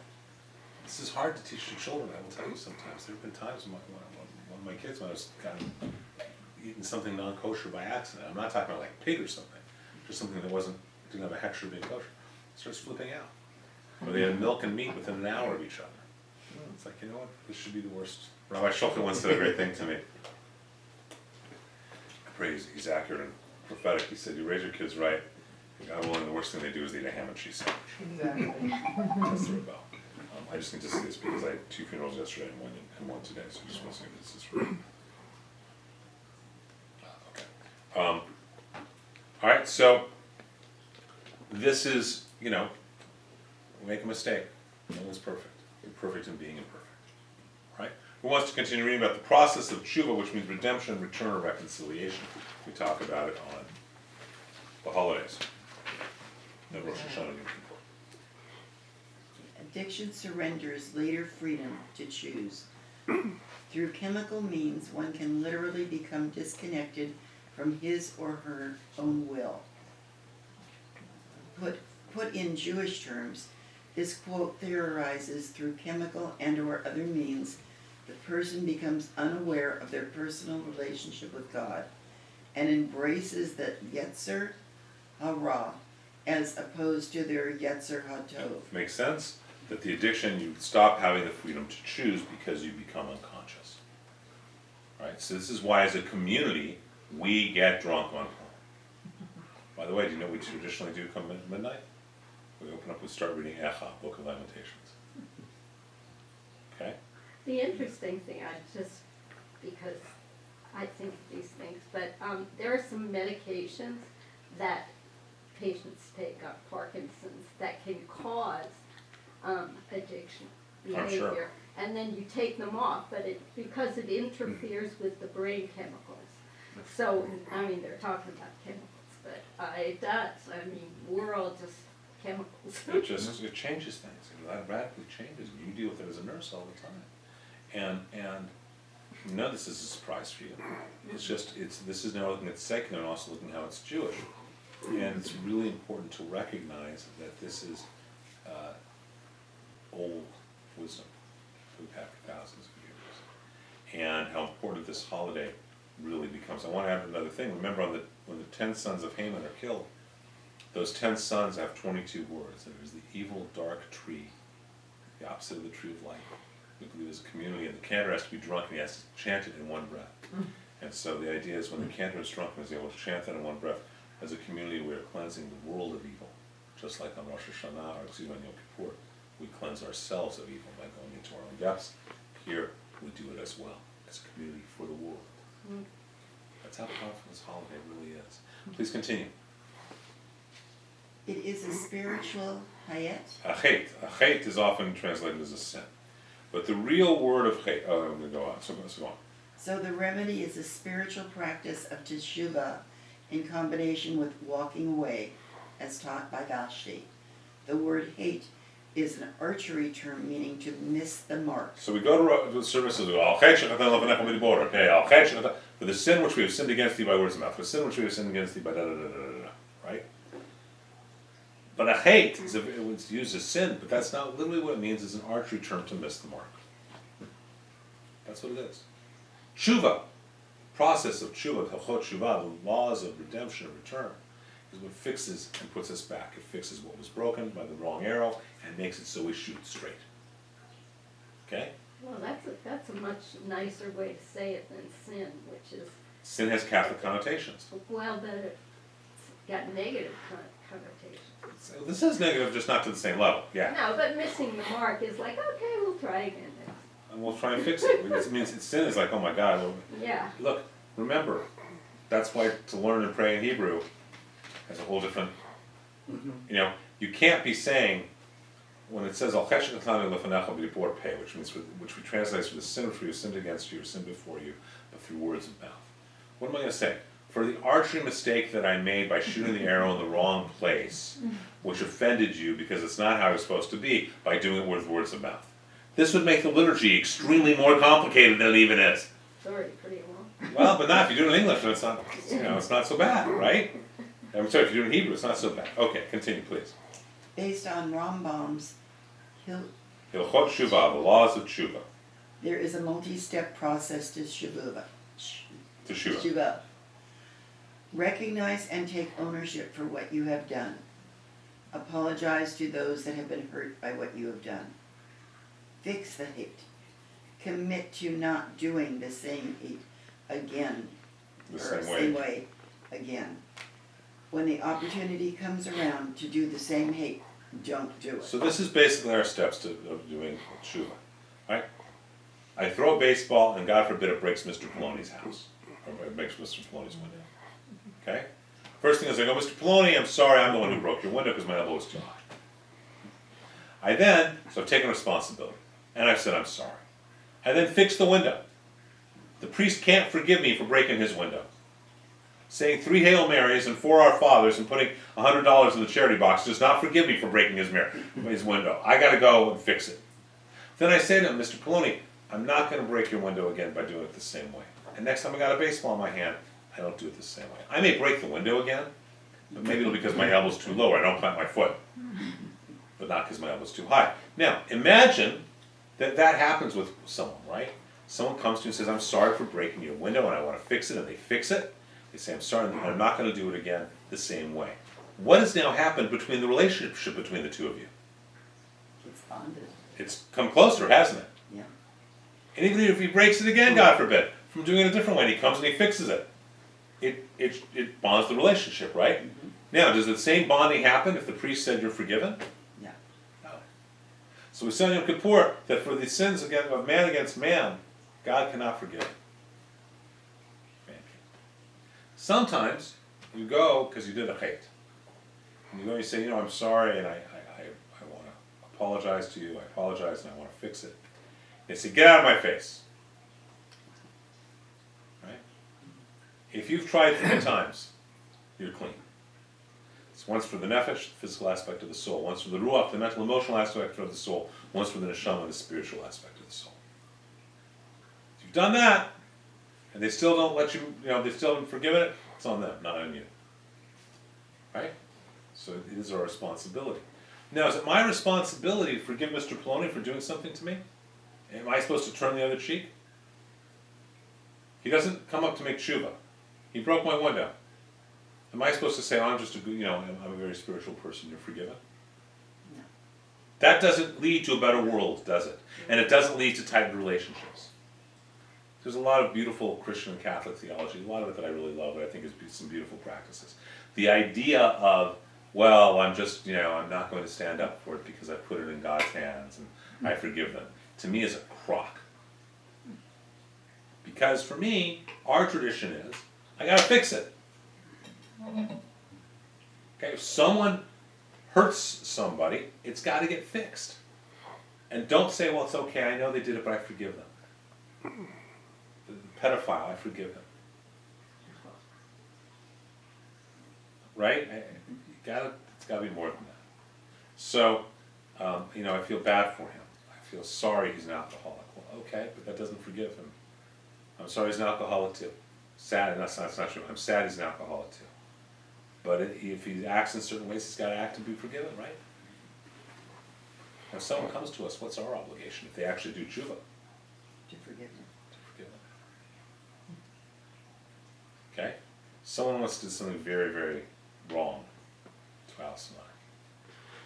This is hard to teach your children. I will tell you sometimes. There have been times when one of my kids, when I was kind of eating something non-kosher by accident. I'm not talking about like pig or something. Just something that didn't have a hechsher being kosher. Starts flipping out. Or they had milk and meat within an hour of each other. It's like, you know what, this should be the worst. Rabbi Shulchan once said a great thing to me. Praise, he's accurate and prophetic. He said, you raise your kids right, God willing, the worst thing they do is eat a ham and cheese sandwich. Exactly. That's the rebel. I just need to see this because I had 2 funerals yesterday and one today, so I just want to see if this is real. Okay. All right, so this is, you know, we make a mistake. No one's perfect. We're perfect in being imperfect. Right? Who wants to continue reading about the process of tshuva, which means redemption, return, or reconciliation? We talk about it on the holidays. The Rosh Hashanah and Yom Kippur. Addiction surrenders later freedom to choose. Through chemical means, one can literally become disconnected from his or her own will. Put in Jewish terms, this quote theorizes through chemical and or other means, the person becomes unaware of their personal relationship with God and embraces the Yetzer Hara as opposed to their Yetzer HaTov. Makes sense? That the addiction, you stop having the freedom to choose because you become unconscious. Right? So this is why as a community, we get drunk on Purim. By the way, do you know what we traditionally do come midnight? We open up, we start reading Echa, Book of Lamentations. Okay? The interesting thing, because I think of these things, but there are some medications that patients take on Parkinson's that can cause addiction behavior. sure. And then you take them off, but because it interferes with the brain chemicals. So, I mean, they're talking about chemicals, but it does. I mean, we're all just chemicals. It changes things. It radically changes. You deal with it as a nurse all the time. And none of this is a surprise for you. It's just, this is now looking at secular and also looking how it's Jewish. And it's really important to recognize that this is old wisdom we've had for thousands of years. And how important this holiday really becomes. I want to add another thing. Remember when the 10 sons of Haman are killed, those 10 sons have 22 words. There's the evil, dark tree, the opposite of the tree of life. We believe as a community, and the cantor has to be drunk and he has to chant it in one breath. And so the idea is when the cantor is drunk and is able to chant that in one breath, as a community we are cleansing the world of evil. Just like on Rosh Hashanah or on Yom Kippur, we cleanse ourselves of evil by going into our own depths. Here we do it as well, as a community for the world. That's how powerful this holiday really is. Please continue. It is a spiritual hayat. A chet is often translated as a sin. But the real word of chet, I'm going to go on, so let's go on. So the remedy is a spiritual practice of teshuvah in combination with walking away, as taught by Vashti. The word hate is an archery term meaning to miss the mark. So we go to the services, we go, okay, for the sin which we have sinned against thee by words of mouth, for the sin which we have sinned against thee by da-da-da-da-da-da, right? But a hate is it's used as sin, but that's not literally what it means. It's an archery term to miss the mark. That's what it is. Tshuva, process of tshuva, hilchot tshuva, the laws of redemption and return, is what fixes and puts us back. It fixes what was broken by the wrong arrow and makes it so we shoot straight. Okay? Well, that's a much nicer way to say it than sin, which is, Sin has Catholic connotations. well, but it's got negative connotations. So this is negative, just not to the same level. Yeah. No, but missing the mark is like, okay, we'll try again next. And we'll try and fix it. Because it means sin is like, oh my God. Well, Yeah. look, remember, that's why to learn and pray in Hebrew has a whole different, you know, you can't be saying, when it says, which means, which we translate as for the sin which we have sinned against you or sinned before you, but through words of mouth. What am I going to say? For the archery mistake that I made by shooting the arrow in the wrong place, which offended you because it's not how it was supposed to be, by doing it with words of mouth. This would make the liturgy extremely more complicated than it even is. It's already pretty long. Well, but not if you do it in English, then it's not, it's not so bad, right? I'm sorry, if you do it in Hebrew, it's not so bad. Okay, continue, please. Based on Rambam's Hilchot Shuvah, the laws of Tshuva. there is a multi-step process to Teshuvah. teshuvah. Recognize and take ownership for what you have done. Apologize to those that have been hurt by what you have done. Fix the hate. Commit to not doing the same hate again. The or same way. way again. When the opportunity comes around to do the same hate, don't do it. So this is basically our steps of doing tshuva, right? I throw a baseball, and God forbid it breaks Mr. Poloni's house, or it breaks Mr. Poloni's window. Okay? First thing is I go, Mr. Poloni, I'm sorry, I'm the one who broke your window because my elbow was too high. So I've taken responsibility, and I've said I'm sorry. I then fix the window. The priest can't forgive me for breaking his window. Saying 3 Hail Marys and 4 Our Fathers and putting $100 in the charity box does not forgive me for breaking his window. I got to go and fix it. Then I say to him, Mr. Poloni, I'm not going to break your window again by doing it the same way. And next time I got a baseball in my hand, I don't do it the same way. I may break the window again, but maybe it'll be because my elbow's too low or I don't plant my foot. But not because my elbow's too high. Now, imagine that happens with someone, right? Someone comes to you and says, I'm sorry for breaking your window and I want to fix it, and they fix it. They say, I'm sorry, and I'm not going to do it again the same way. What has now happened between the relationship between the two of you? It's bonded. It's come closer, hasn't it? Yeah. And even if he breaks it again, God forbid, from doing it a different way, and he comes and he fixes it, it bonds the relationship, right? Mm-hmm. Now, does the same bonding happen if the priest said you're forgiven? Yeah. No. So we say on Yom Kippur that for the sins of man against man, God cannot forgive. Man can. Sometimes you go because you did a hate. And you go and you say, I'm sorry and I want to apologize to you. I apologize and I want to fix it. They say, get out of my face. Right? If you've tried 3 times, you're clean. It's once for the nefesh, the physical aspect of the soul. Once for the ruach, the mental, emotional aspect of the soul. Once for the neshama, the spiritual aspect of the soul. If you've done that, and they still don't let you, they still haven't forgiven it, it's on them, not on you. Right? So it is our responsibility. Now, is it my responsibility to forgive Mr. Poloni for doing something to me? Am I supposed to turn the other cheek? He doesn't come up to make tshuva. He broke my window. Am I supposed to say, I'm just a good, I'm a very spiritual person, you're forgiven? No. That doesn't lead to a better world, does it? And it doesn't lead to tightened relationships. There's a lot of beautiful Christian and Catholic theology, a lot of it that I really love, that I think is some beautiful practices. The idea of, well, I'm just, I'm not going to stand up for it because I put it in God's hands and I forgive them, to me is a crock. Because for me, our tradition is, I gotta fix it. Okay, if someone hurts somebody, it's gotta get fixed. And don't say, well, it's okay, I know they did it, but I forgive them. The pedophile, I forgive him. Right? It's gotta be more than that. So, I feel bad for him. I feel sorry he's an alcoholic. Well, okay, but that doesn't forgive him. I'm sorry he's an alcoholic too. Sad, that's not true. I'm sad he's an alcoholic too. But if he acts in certain ways, he's got to act to be forgiven, right? If someone comes to us, what's our obligation if they actually do tshuva? To forgive them. To forgive them. Okay? Someone wants to do something very, very wrong to Alice and I.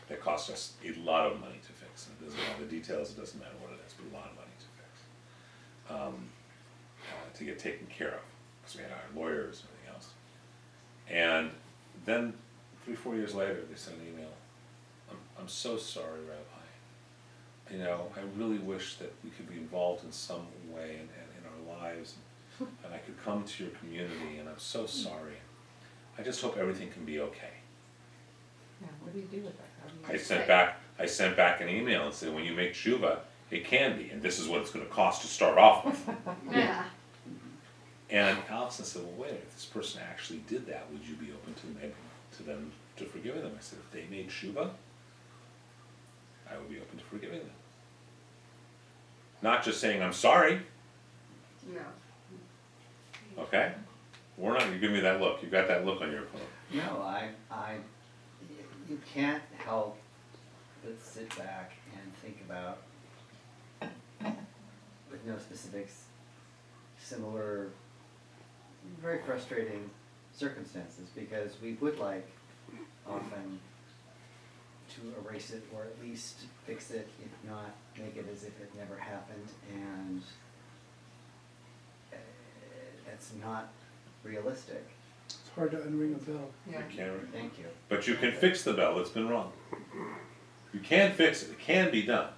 That costs us a lot of money to fix. And it doesn't matter the details, it doesn't matter what it is, but a lot of money to fix. To get taken care of, because we had our lawyers and everything else. And then 3-4 years later, they sent an email. I'm so sorry, Rabbi. I really wish that we could be involved in some way in our lives, and I could come to your community, and I'm so sorry. I just hope everything can be okay. Yeah, what do you do with that? How do you I sent back an email and said, when you make tshuva, it can be, and this is what it's going to cost to start off with. Yeah. And Allison said, well, wait, if this person actually did that, would you be open to them to forgiving them? I said, if they made tshuva, I would be open to forgiving them. Not just saying, I'm sorry, No. okay? We're not, you give me that look, you got that look on your phone. No, you can't help but sit back and think about, with no specifics, similar, very frustrating circumstances, because we would like often to erase it, or at least fix it, if not, make it as if it never happened, and that's not realistic. It's hard to unring a bell. Yeah. You can't, Thank you. but you can fix the bell that's been wrong. You can fix it, it can be done.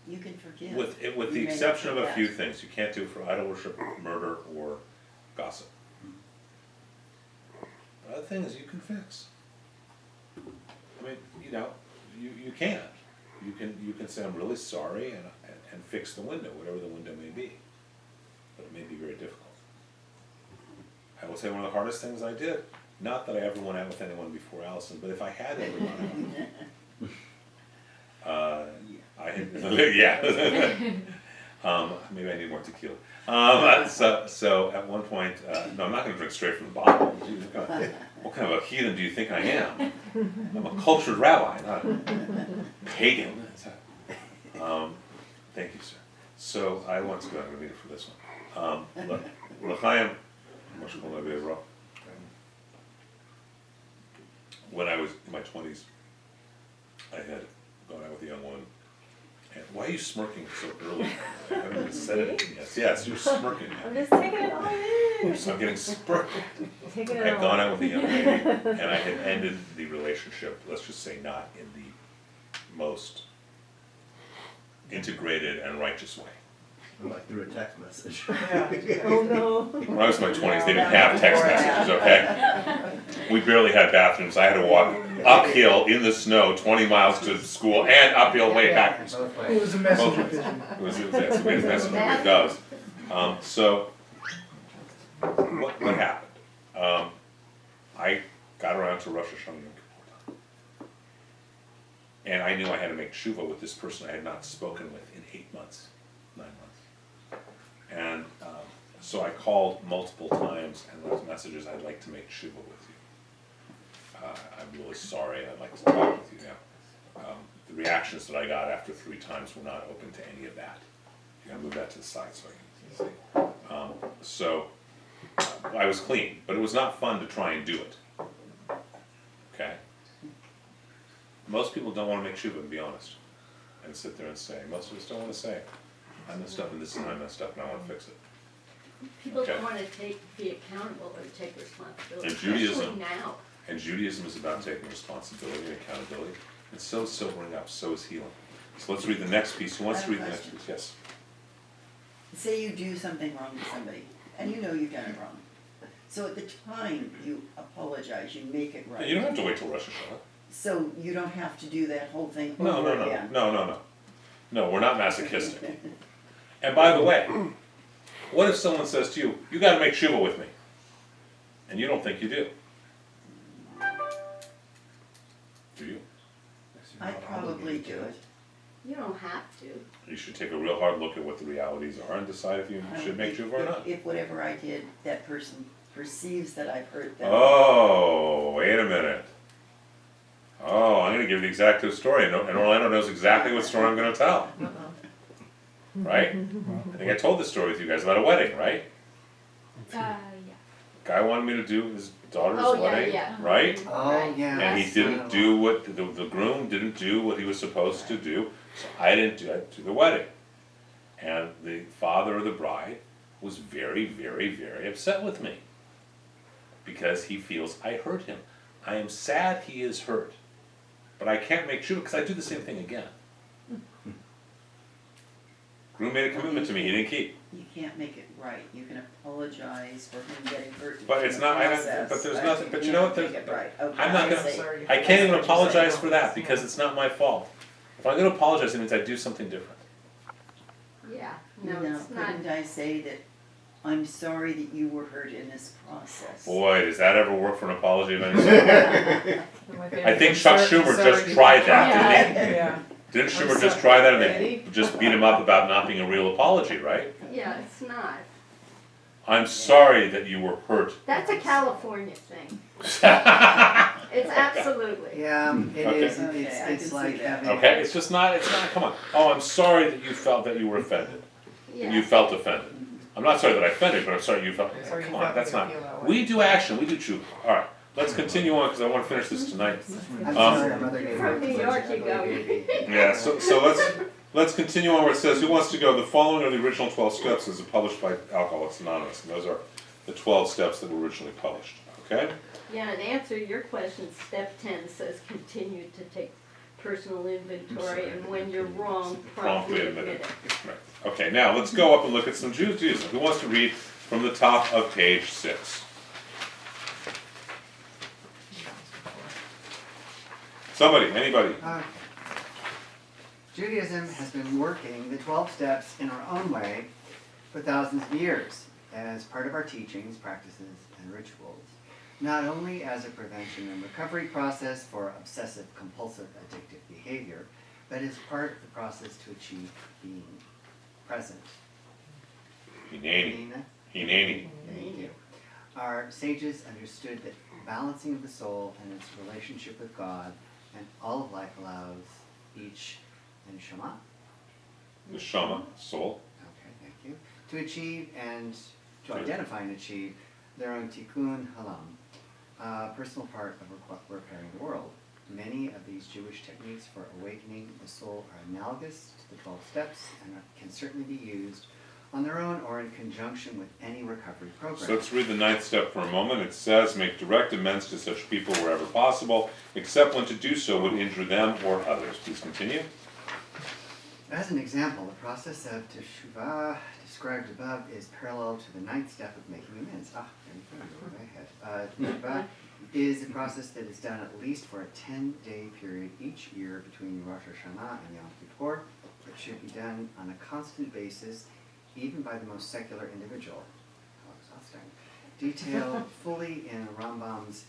You can forgive. With the You may not exception of a forget. few things, you can't do it for idol worship, murder, or gossip. Other things you can fix. I mean, you know, you can. You can say, I'm really sorry, and fix the window, whatever the window may be. But it may be very difficult. I will say one of the hardest things I did, not that I ever went out with anyone before Allison, but if I had ever gone out, I had, yeah. Maybe I need more tequila. So at one point, no, I'm not gonna drink straight from the bottle. Gee, what kind of a heathen do you think I am? I'm a cultured rabbi, not a pagan. Thank you, sir. So I want to go, I'm gonna read it for this one. L'chaim, when I was in my 20s, I had gone out with a young woman. And why are you smirking so early? I haven't even said it. Yes, you're smirking. I'm just taking it all in. So I'm getting smirked. Taking I it had all gone in. out with a young lady, and I had ended the relationship, let's just say not in the most integrated and righteous way. Like through a text message. Oh no. When I was in my 20s, they didn't have text messages, okay? We barely had bathrooms. I had to walk uphill in the snow 20 miles to school and uphill way back from school. Both It ways. was a messenger Both. pigeon. It was that's the way the messenger does. So what happened? I got around to Rosh Hashanah Yom Kippur time. And I knew I had to make tshuva with this person I had not spoken with in 8 months, 9 months. And so I called multiple times and left messages, I'd like to make tshuva with you. I'm really sorry, I'd like to talk with you now. The reactions that I got after 3 times were not open to any of that. You gotta move that to the side so I can see. So I was clean, but it was not fun to try and do it. Okay? Most people don't want to make tshuva, to be honest, and sit there and say. Most of us don't want to say, I messed up and this is how I messed up and I want to fix it. People Okay. don't wanna be accountable or take responsibility, And Judaism- especially now. And Judaism is about taking responsibility and accountability. And so is sobering up, so is healing. So let's read the next piece. Who wants to read the next piece? Yes. Say you do something wrong to somebody, and you know you've done it wrong. So at the time you apologize, you make it right. You don't have to wait till Rosh Hashanah. So you don't have to do that whole thing No, over no, no, again. no. No, we're not masochistic. And by the way, what if someone says to you, you gotta make tshuva with me? And you don't think you do. Do you? I'd probably do it. You don't have to. You should take a real hard look at what the realities are and decide if you should make tshuva or not. If whatever I did, that person perceives that I've hurt them. Oh, wait a minute. Oh, I'm gonna give you the exact story, and Orlando knows exactly what story I'm gonna tell. Right? I think I told this story with you guys about a wedding, right? Yeah. Guy wanted me to do his daughter's Oh, yeah, wedding, yeah. right? Oh, yeah. And he I've didn't seen do what, the groom didn't do what he was supposed to do, so I didn't do the wedding. And the father of the bride was very, very, very upset with me. Because he feels I hurt him. I am sad he is hurt. But I can't make sure, because I do the same thing again. Groom made a commitment to me he didn't keep. You can't make it right. You can apologize for him getting hurt. But it's in the not, process, but there's nothing, but you know what, can't make it right. Okay, I'm not I gonna, see. I can't even apologize for that, because it's not my fault. If I'm gonna apologize, it means I do something different. Yeah, Now, no, it's not. couldn't I say that I'm sorry that you were hurt in this process? Boy, does that ever work for an apology of any sort? My I favorite think is Chuck sorry- Schumer sorry just before tried try. that, didn't he? Yeah. Didn't I'm Schumer just sorry. try that and Ready? they just beat him up about not being a real apology, right? Yeah, it's not. I'm sorry that you were hurt. That's a California thing. It's absolutely. Yeah, it Okay. is. Okay, I It's can like see that. having. Okay, it's just not, come on. Oh, I'm sorry that you felt that you were offended. Yeah. You felt offended. I'm not sorry that I offended, but I'm sorry you felt, Sorry you come on, felt that's you not. feel that way. We do action, we do tshuva. Alright, let's continue on, because I want to finish this tonight. I'm sorry, my mother gave From me- New York you go. Yeah, so let's continue on where it says, who wants to go? The following are the original 12 steps as published by Alcoholics Anonymous, and those are the 12 steps that were originally published, okay? Yeah, and answer your question, step 10 says continue to take personal inventory, and when you're wrong, promptly admit it. Right. Okay, now let's go up and look at some Judaism. Who wants to read from the top of page 6? Somebody, anybody? Judaism has been working the 12 steps in our own way for thousands of years as part of our teachings, practices, and rituals, not only as a prevention and recovery process for obsessive compulsive addictive behavior, but as part of the process to achieve being present. Hineni. Nina? Hineni. Thank you. Our sages understood that balancing of the soul and its relationship with God and all of life allows each neshama, The Shama, soul. okay, thank you, to achieve and to identify and achieve their own tikkun halam, personal part of repairing the world. Many of these Jewish techniques for awakening the soul are analogous to the 12 steps and can certainly be used on their own or in conjunction with any recovery program. So let's read the 9th step for a moment. It says, make direct amends to such people wherever possible, except when to do so would injure them or others. Please continue. As an example, the process of teshuvah described above is parallel to the 9th step of making amends. There you go, way ahead. Teshuvah is a process that is done at least for a 10-day period each year between Rosh Hashanah and Yom Kippur. It should be done on a constant basis, even by the most secular individual. How exhausting. Detailed fully in Rambam's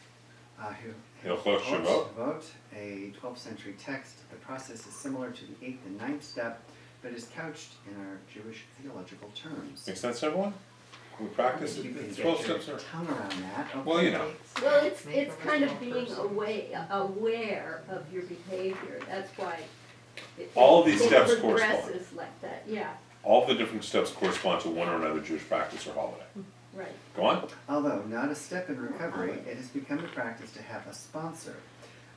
Hilchot Shavuot. Shavuot, a 12th century text. The process is similar to the 8th and 9th step, but is couched in our Jewish theological terms. Make sense, everyone? Can we practice You it? can It's get 12 your steps. tongue around that. Well, you know. okay. Well, it's kind of being aware of your behavior, that's why All of these it steps correspond. progresses like that, yeah, All the different steps correspond to one or another Jewish practice or holiday. right. Go on. Although not a step in recovery, it has become a practice to have a sponsor,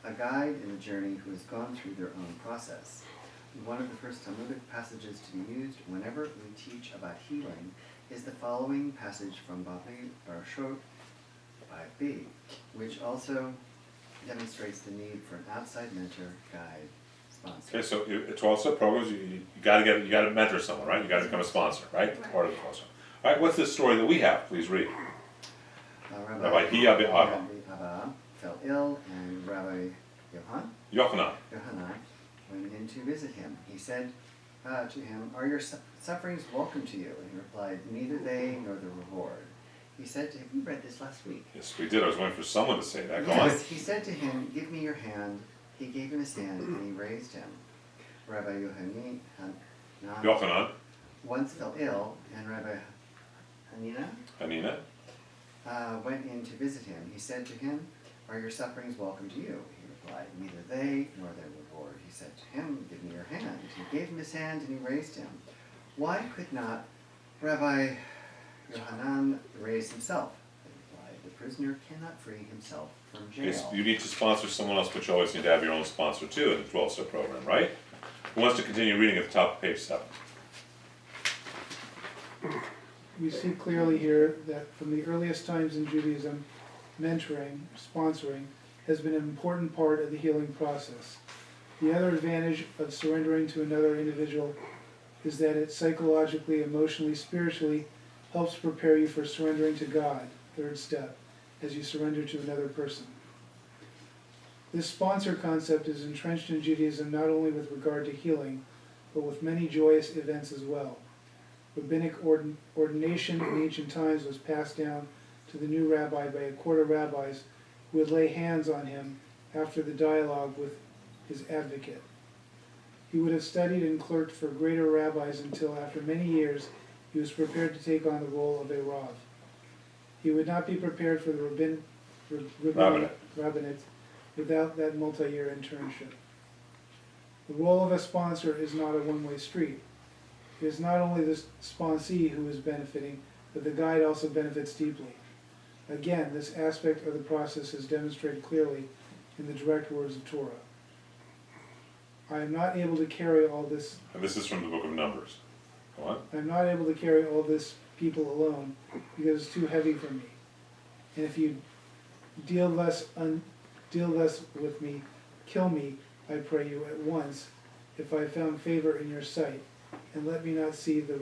a guide in the journey who has gone through their own process. One of the first Talmudic passages to be used whenever we teach about healing is the following passage from Barclay, Barshot 5b, which also demonstrates the need for an outside mentor, guide, sponsor. Okay, so 12-step programs, you gotta mentor someone, right? You gotta become a sponsor, right? It's part of the process. All right, what's this story that we have? Please read. Rabbi Hiya be'Abba. Abba fell ill, and Rabbi Yochanan. Yohanan went in to visit him. He said to him, "Are your sufferings welcome to you?" And he replied, "Neither they nor the reward." He said to him, "You read this last week." Yes, we did. I was waiting for someone to say that. Go on. Yes, he said to him, "Give me your hand." He gave him his hand, and he raised him. Rabbi Yochanan. once fell ill, and Rabbi Hanina. went in to visit him. He said to him, "Are your sufferings welcome to you?" He replied, "Neither they nor their reward." He said to him, "Give me your hand." He gave him his hand, and he raised him. Why could not Rabbi Yohanan raise himself? He replied, "The prisoner cannot free himself from jail." Yes, you need to sponsor someone else, but you always need to have your own sponsor too in the 12-step program, right? Who wants to continue reading at the top of page 7? We see clearly here that from the earliest times in Judaism, mentoring, sponsoring, has been an important part of the healing process. The other advantage of surrendering to another individual is that it psychologically, emotionally, spiritually helps prepare you for surrendering to God, third step, as you surrender to another person. This sponsor concept is entrenched in Judaism not only with regard to healing, but with many joyous events as well. Rabbinic ordination in ancient times was passed down to the new rabbi by a court of rabbis who would lay hands on him after the dialogue with his advocate. He would have studied and clerked for greater rabbis until after many years he was prepared to take on the role of a rav. He would not be prepared for the rabbinate without that multi-year internship. The role of a sponsor is not a one-way street. It is not only the sponsee who is benefiting, but the guide also benefits deeply. Again, this aspect of the process is demonstrated clearly in the direct words of Torah. I am not able to carry all this. And this is from the book of Numbers. Go on. I am not able to carry all this people alone because it's too heavy for me. And if you deal less with me, kill me, I pray you at once, if I found favor in your sight, and let me not see my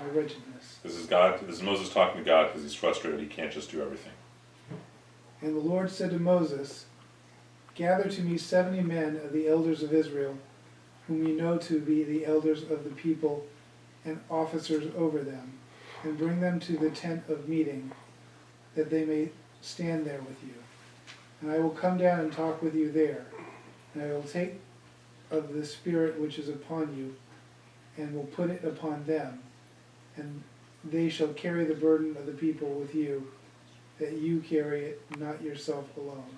wretchedness. This is God. This is Moses talking to God because he's frustrated. He can't just do everything. And the Lord said to Moses, gather to me 70 men of the elders of Israel, whom you know to be the elders of the people and officers over them, and bring them to the tent of meeting, that they may stand there with you. And I will come down and talk with you there, and I will take of the Spirit which is upon you, and will put it upon them, and they shall carry the burden of the people with you, that you carry it, not yourself alone.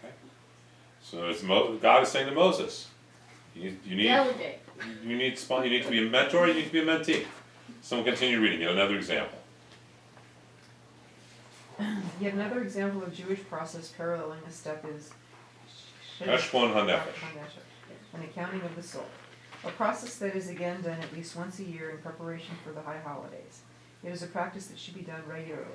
Okay. So it's God is saying to Moses, you need Delegate. you need to be a mentor. You need to be a mentee. Someone continue reading. Get another example. Yet another example of Jewish process paralleling this step is Heshbon hanefesh. an accounting of the soul. A process that is again done at least once a year in preparation for the high holidays. It is a practice that should be done regularly.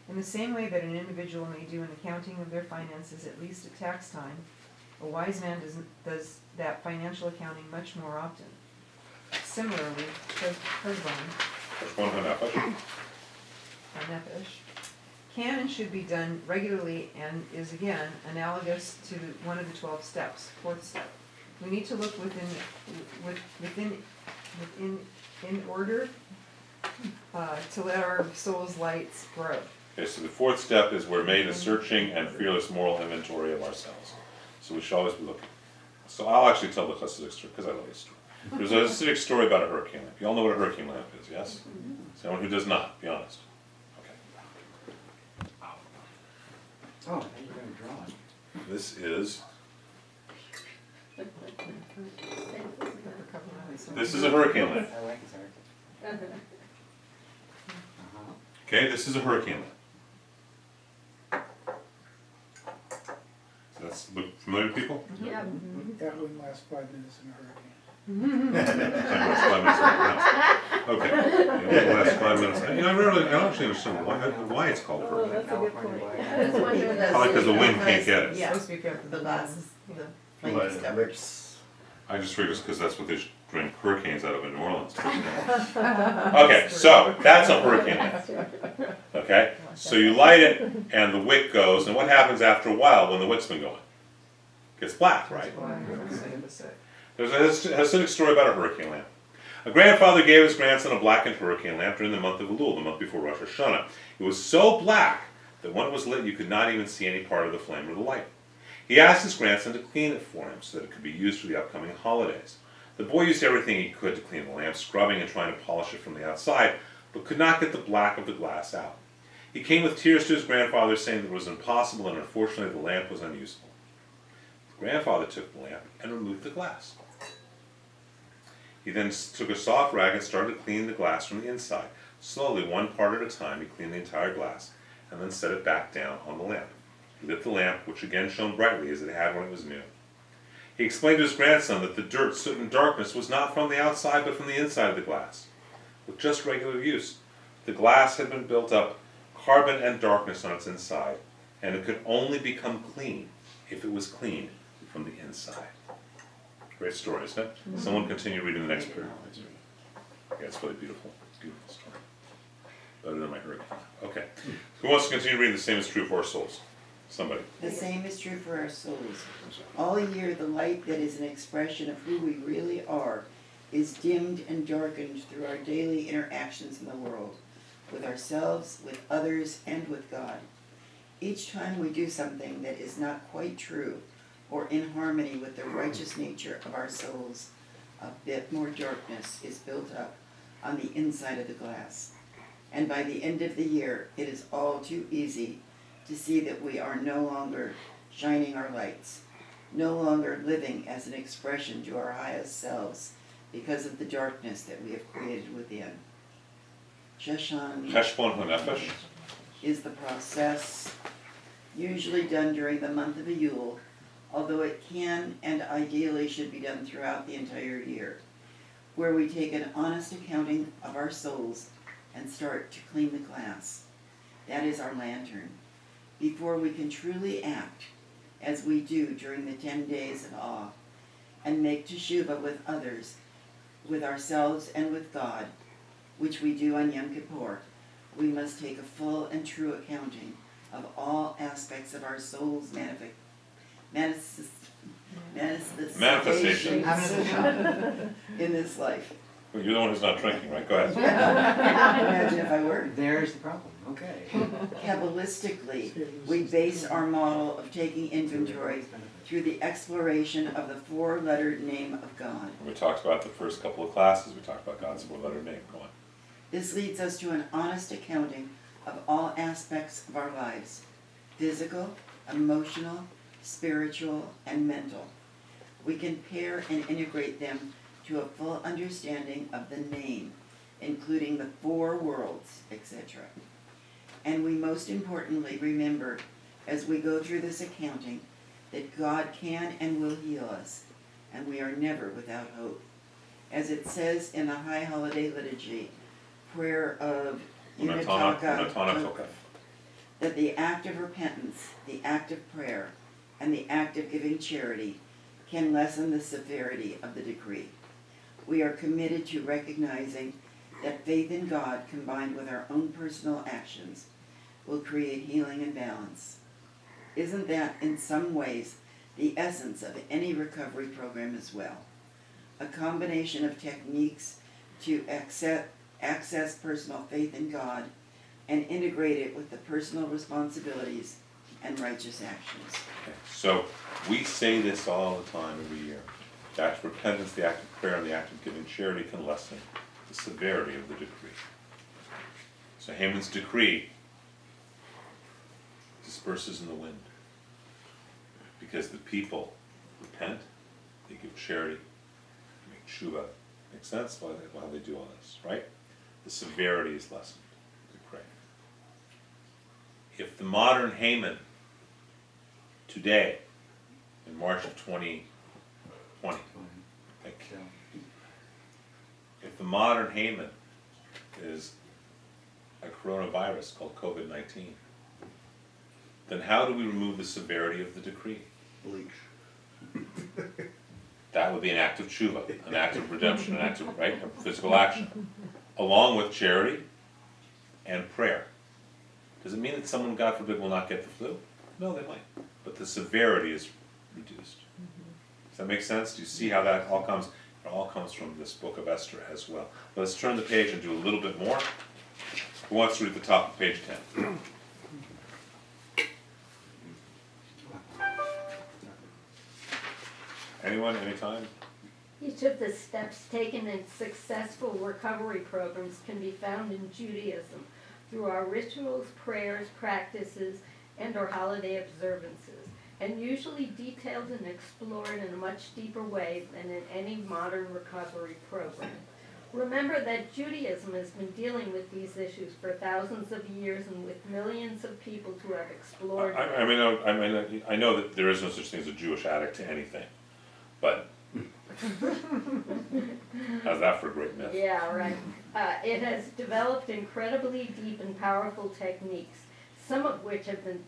In the same way that an individual may do an accounting of their finances at least at tax time, a wise man does that financial accounting much more often. Similarly, Heshbon hanefesh. Can and should be done regularly and is again analogous to one of the 12 steps, fourth step. We need to look in order to let our soul's lights grow. Okay, so the fourth step is we're made a searching and fearless moral inventory of ourselves. So we should always be looking. So I'll actually tell the Hasidic story because I love this story. There's a Hasidic story about a hurricane lamp. You all know what a hurricane lamp is, yes? Someone who does not, be honest. Okay. Oh, I thought you were going to draw it. This is a hurricane lamp. I like his artist. Okay, this is a hurricane lamp. Does that look familiar to people? Yeah. That wouldn't last 5 minutes in a hurricane. Okay. The last 5 minutes. You know, I don't actually understand why it's called Oh, hurricane. that's a good point. I was wondering that. Probably because the wind can't get it. It's supposed to be fair for The last, the plane But discovered. which, I just figured it's because that's what they bring hurricanes out of in New Orleans. Okay, so that's a hurricane lamp. Okay, so you light it and the wick goes, and what happens after a while when the wick's been going? It gets black, right? There's a Hasidic story about a hurricane lamp. A grandfather gave his grandson a blackened hurricane lamp during the month of Elul, the month before Rosh Hashanah. It was so black that when it was lit, you could not even see any part of the flame or the light. He asked his grandson to clean it for him so that it could be used for the upcoming holidays. The boy used everything he could to clean the lamp, scrubbing and trying to polish it from the outside, but could not get the black of the glass out. He came with tears to his grandfather, saying that it was impossible and unfortunately the lamp was unusable. The grandfather took the lamp and removed the glass. He then took a soft rag and started to clean the glass from the inside. Slowly, one part at a time, he cleaned the entire glass and then set it back down on the lamp. He lit the lamp, which again shone brightly as it had when it was new. He explained to his grandson that the dirt, soot, and darkness was not from the outside but from the inside of the glass. With just regular use, the glass had been built up carbon and darkness on its inside, and it could only become clean if it was cleaned from the inside. Great story, isn't it? Someone continue reading the next paragraph. Yeah, it's really beautiful. Beautiful story. Better than my hurricane. Okay. Who wants to continue reading? The same is true for our souls. Somebody. The same is true for our souls. All year, the light that is an expression of who we really are is dimmed and darkened through our daily interactions in the world, with ourselves, with others, and with God. Each time we do something that is not quite true or in harmony with the righteous nature of our souls, a bit more darkness is built up on the inside of the glass. And by the end of the year, it is all too easy to see that we are no longer shining our lights, no longer living as an expression to our highest selves because of the darkness that we have created within. Heshbon hanefesh. is the process usually done during the month of Elul, although it can and ideally should be done throughout the entire year, where we take an honest accounting of our souls and start to clean the glass. That is our lantern, before we can truly act as we do during the 10 days of awe, and make teshuvah with others, with ourselves and with God, which we do on Yom Kippur. We must take a full and true accounting of all aspects of our soul's manifestations in this life. Well, you're the one who's not drinking, right? Go ahead. Imagine if I were. There's the problem, okay. Kabbalistically, we base our model of taking inventory through the exploration of the four-lettered name of God. We talked about the first couple of classes, we talked about God's four-letter name. Go on. This leads us to an honest accounting of all aspects of our lives: physical, emotional, spiritual, and mental. We can pair and integrate them to a full understanding of the name, including the four worlds, etc. And we most importantly remember, as we go through this accounting, that God can and will heal us, and we are never without hope. As it says in the High Holiday Liturgy, prayer of Untitled, that the act of repentance, the act of prayer, and the act of giving charity can lessen the severity of the decree. We are committed to recognizing that faith in God combined with our own personal actions will create healing and balance. Isn't that in some ways the essence of any recovery program as well? A combination of techniques to access personal faith in God and integrate it with the personal responsibilities and righteous actions. Okay. So we say this all the time every year. The act of repentance, the act of prayer, and the act of giving charity can lessen the severity of the decree. So Haman's decree disperses in the wind because the people repent, they give charity, they make tshuva. Makes sense why they do all this, right? The severity is lessened, we pray. If the modern Haman today, in March of 2020, thank you. If the modern Haman is a coronavirus called COVID-19, then how do we remove the severity of the decree? Bleach. That would be an act of tshuva, an act of redemption, an act of, right, of physical action, along with charity and prayer. Does it mean that someone, God forbid, will not get the flu? No, they might, but the severity is reduced. Does that make sense? Do you see how that all comes? It all comes from this book of Esther as well. Let's turn the page and do a little bit more. Who wants to read the top of page 10? Anyone, anytime? Each of the steps taken in successful recovery programs can be found in Judaism through our rituals, prayers, practices, and our holiday observances, and usually detailed and explored in a much deeper way than in any modern recovery program. Remember that Judaism has been dealing with these issues for thousands of years and with millions of people who have explored. I know that there is no such thing as a Jewish addict to anything, but how's that for a great myth? Yeah, right. It has developed incredibly deep and powerful techniques, some of which have been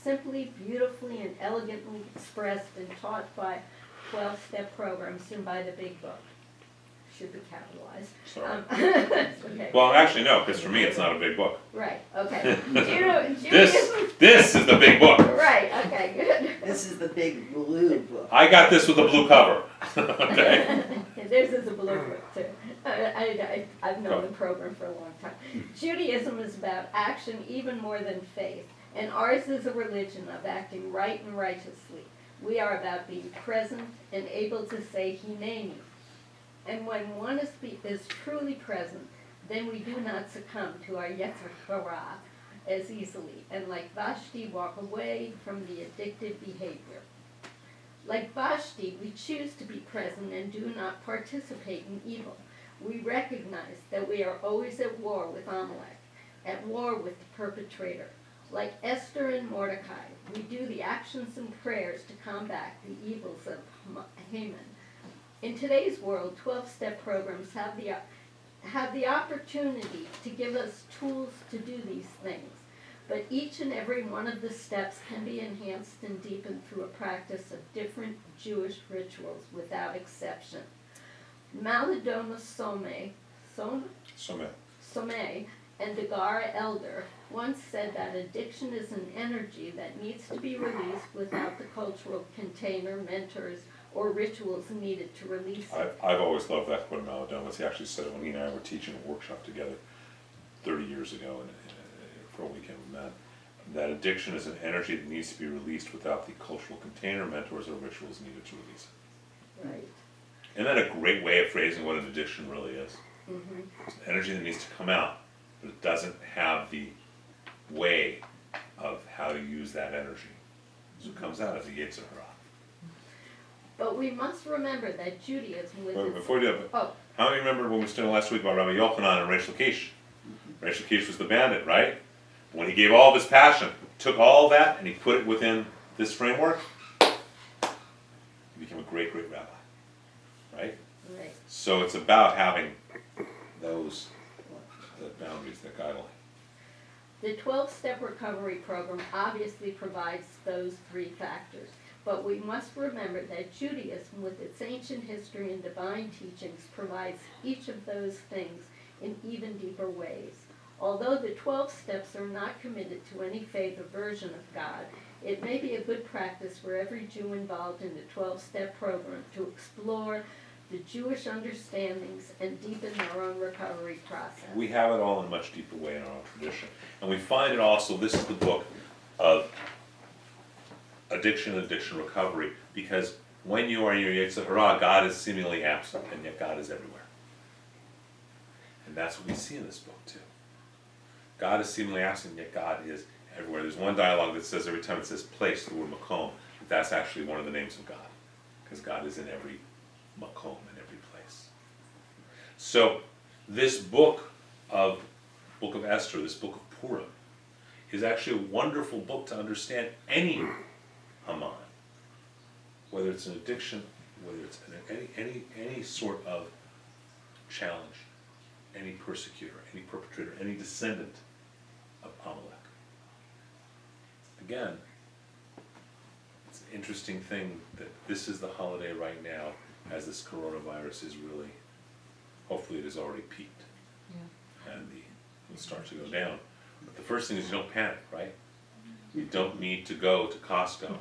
simply, beautifully, and elegantly expressed and taught by 12-step programs and by the Big Book. Should be capitalized. Sorry. Okay. Well, actually, no, because for me it's not a big book. Right, okay. Judaism. This is the big book. Right, okay, good. This is the big blue book. I got this with a blue cover. Okay. Theirs is a blue book too. I've known the program for a long time. Judaism is about action even more than faith, and ours is a religion of acting right and righteously. We are about being present and able to say Hineni. And when one is truly present, then we do not succumb to our Yetzer Hara as easily, and like Vashti, walk away from the addictive behavior. Like Vashti, we choose to be present and do not participate in evil. We recognize that we are always at war with Amalek. at war with the perpetrator. Like Esther and Mordecai, we do the actions and prayers to combat the evils of Haman. In today's world, 12-step programs have the opportunity to give us tools to do these things, but each and every one of the steps can be enhanced and deepened through a practice of different Jewish rituals without exception. Malidoma Someh and Dagar Elder once said that addiction is an energy that needs to be released without the cultural container, mentors, or rituals needed to release it. I've always loved that quote of Maladomas. He actually said it when he and I were teaching a workshop together 30 years ago for a weekend with Matt. That addiction is an energy that needs to be released without the cultural container, mentors, or rituals needed to release it. Right. Isn't that a great way of phrasing what an addiction really is? Mm-hmm. It's an energy that needs to come out, but it doesn't have the way of how to use that energy. So it comes out as a Yetzer Hara. But we must remember that Judaism with its... Before we do it, Oh, how many remember when we studied last week about Rabbi Yochanan and Reish Lakish? Reish Lakish was the bandit, right? When he gave all of his passion, took all that and he put it within this framework, he became a great, great rabbi, right? right. So it's about having those the boundaries, that guideline. The 12-step recovery program obviously provides those three factors, but we must remember that Judaism, with its ancient history and divine teachings, provides each of those things in even deeper ways. Although the 12 steps are not committed to any faith or version of God, it may be a good practice for every Jew involved in the 12-step program to explore the Jewish understandings and deepen their own recovery process. We have it all in a much deeper way in our own tradition. And we find it also, this is the book of addiction and addiction recovery, because when you are in your Yetzer Hara, God is seemingly absent, and yet God is everywhere. And that's what we see in this book too. God is seemingly absent, yet God is everywhere. There's one dialogue that says every time it says place, the word makom, that's actually one of the names of God, because God is in every makom, in every place. So this book of Esther, this book of Purim, is actually a wonderful book to understand any Haman, whether it's an addiction, whether it's any sort of challenge, any persecutor, any perpetrator, any descendant of Amalek. Again, it's an interesting thing that this is the holiday right now, as this coronavirus is really, hopefully it has already peaked. Yeah. And it starts to go down. But the first thing is you don't panic, right? You don't need to go to Costco.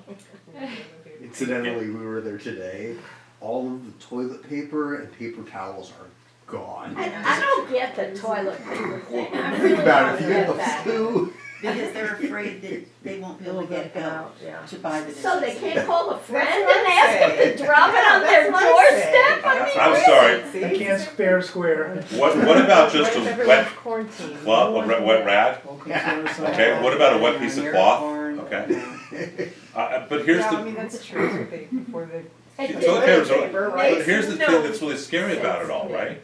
Incidentally, we were there today. All of the toilet paper and paper towels are gone. I don't get the toilet paper thing. I Think really about it. don't If you get get the that. flu, Because they're afraid that they won't be able to get help Yeah. to buy the So they disease. can't call a friend That's and what I'm ask them saying. to drop it on their That's what I'm saying. doorstep? I mean, I'm really? sorry. I can't spare square. What about just What if a everyone's wet quarantined? cloth, No a one wet can- rag? Welcome to our side. Okay, what about a wet piece of cloth? Corn, Okay. But here's Yeah, I the, mean, that's true, before they. And It's okay, toilet but paper here's the makes thing no that's really scary about it all, sense. right?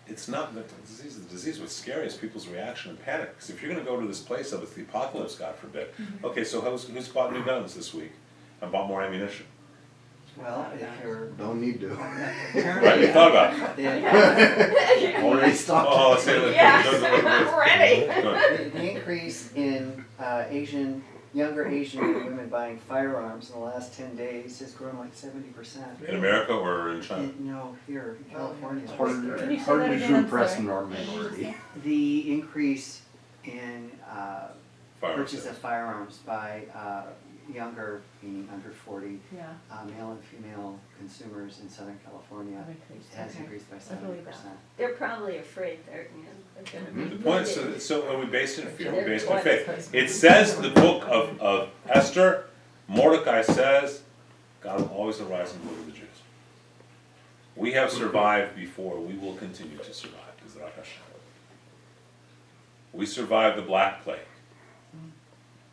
It's not the disease. The disease, what's scary is people's reaction and panic. Because if you're going to go to this place of it's the apocalypse, God forbid. Okay, so who's bought new guns this week and bought more ammunition? Well, if you're don't need to. Right? You thought about it. the, Already stopped. Oh, let's say Yeah, I'm ready. the increase in younger Asian women buying firearms in the last 10 days has grown like 70%. In America or in China? No, here in California. It's Can you say hard that to again? I'm impress sorry. our minority. The increase in Firearms. purchase of firearms by younger, meaning under 40, Yeah. male and female consumers in Southern California Have increased. has Okay. increased by I believe 70%. that. They're probably afraid they're gonna be. The point is, so are we based in fear? We're They're based in twice faith. as It says in the book of Esther, Mordecai says, God will always arise and deliver the Jews. We have survived before, we will continue to survive. B'ezrat Hashem. We survived the Black Plague.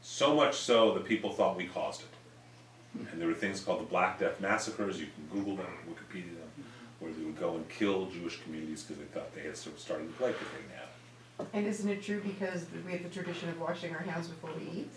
So much so that people thought we caused it. And there were things called the Black Death massacres, you can Google them, Wikipedia them, where they would go and kill Jewish communities because they thought they had started the plague because they didn't have it. And isn't it true because we have the tradition of washing our hands before we eat?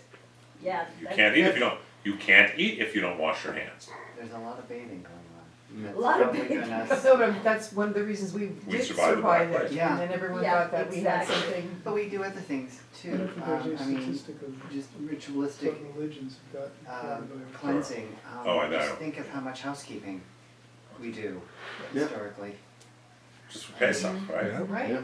Yeah. You can't eat if you don't, you can't eat if you don't wash your hands. There's a lot of bathing going on. That's A lot of probably bathing. given us- No, but that's one of the reasons we did survived the survive Black it, Plague. Yeah. and then everyone Yeah, thought that we had exactly. something. But we do other things too. I don't think there's a I mean, statistic of just ritualistic what religions have got. cleansing. Oh, I know. Just think of how much housekeeping we do Yeah. historically. Just for Pesach, right? Right. Yeah.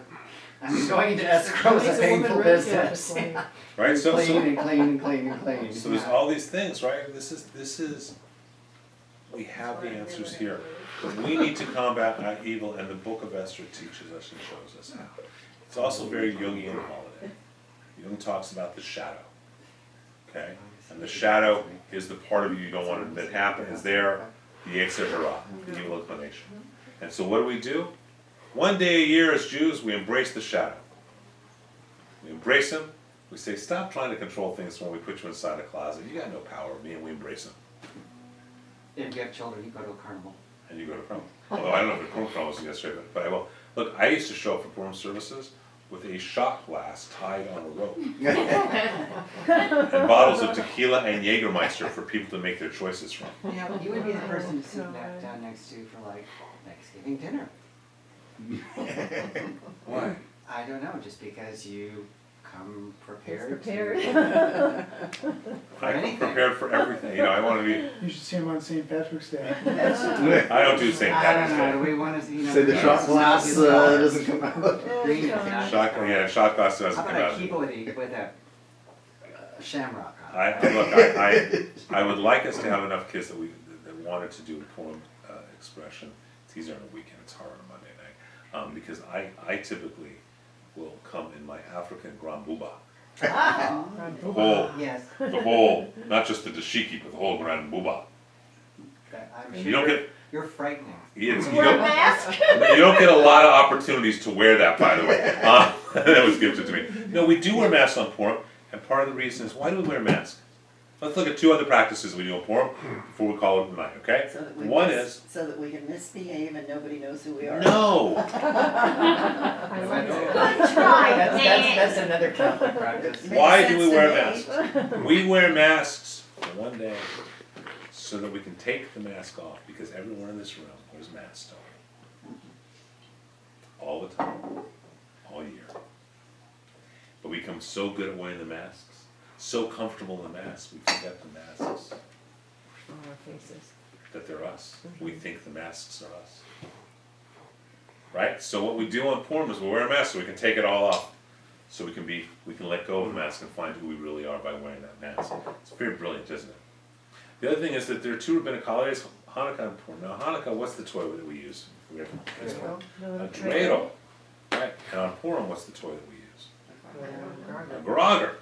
I mean, going into escrow is a Makes a woman painful really business. feel like- Right, so, Clean so, and clean and clean and clean. so there's Yeah. all these things, right? This is, we have the answers here. But we need to combat evil, and the book of Esther teaches us and shows us how. It's also very Jungian holiday. Jung talks about the shadow, okay? And the shadow is the part of you don't want to admit happen, is there, the Yetzer Hara, the evil inclination. And so what do? One day a year as Jews, we embrace the shadow. We embrace him, we say, stop trying to control things when we put you inside a closet. You got no power over me, and we embrace him. If you have children, you go to a carnival. And you go to Purim. Although I don't know if the Purim Purim was yesterday, but I will. Look, I used to show up for Purim services with a shot glass tied on a rope. And bottles of tequila and Jägermeister for people to make their choices from. Yeah, you would be the person to sit down next to for like Thanksgiving dinner. Why? I don't know, just because you come prepared. Prepared. For I'm anything. prepared for everything. You know, I want to be. You should see him on St. Patrick's Day. I don't do St. I Patrick's don't know, Day. do we want to, you know. Say the shot glass doesn't come out. Green. Shot glass doesn't How come about I out. keep it with a shamrock on it? I would like us to have enough kids that wanted to do a Purim expression. It's easier on a weekend. It's harder on a Monday night because I typically will come in my African Grand Buba. Yes. The whole, not just the dashiki, but the whole Grand Buba. I'm You sure don't get, You're frightening. you Wear a don't, mask? you don't get a lot of opportunities to wear that, by the way. That was gifted to me. No, we do wear masks on Purim, and part of the reason is, why do we wear masks? Let's look at two other practices we do on Purim before we call it a night, okay? So that we One is, so that we can misbehave and nobody knows who we are. no, I like it. That's another Catholic practice. why do we Makes wear sense masks? We wear masks for one day so that we can take the mask off, because everyone in this room wears masks still. All the time, all year. But we become so good at wearing the masks, so comfortable in the masks, we forget the masks, On our faces. that they're us. We think the masks are us. Right? So what we do on Purim is we wear a mask so we can take it all off. So we can let go of the mask and find who we really are by wearing that mask. It's very brilliant, isn't it? The other thing is that there are two rabbinic holidays, Hanukkah and Purim. Now Hanukkah, what's the toy that we use? We have a dreidel. Right? And on Purim, what's the toy that we use? A grogger.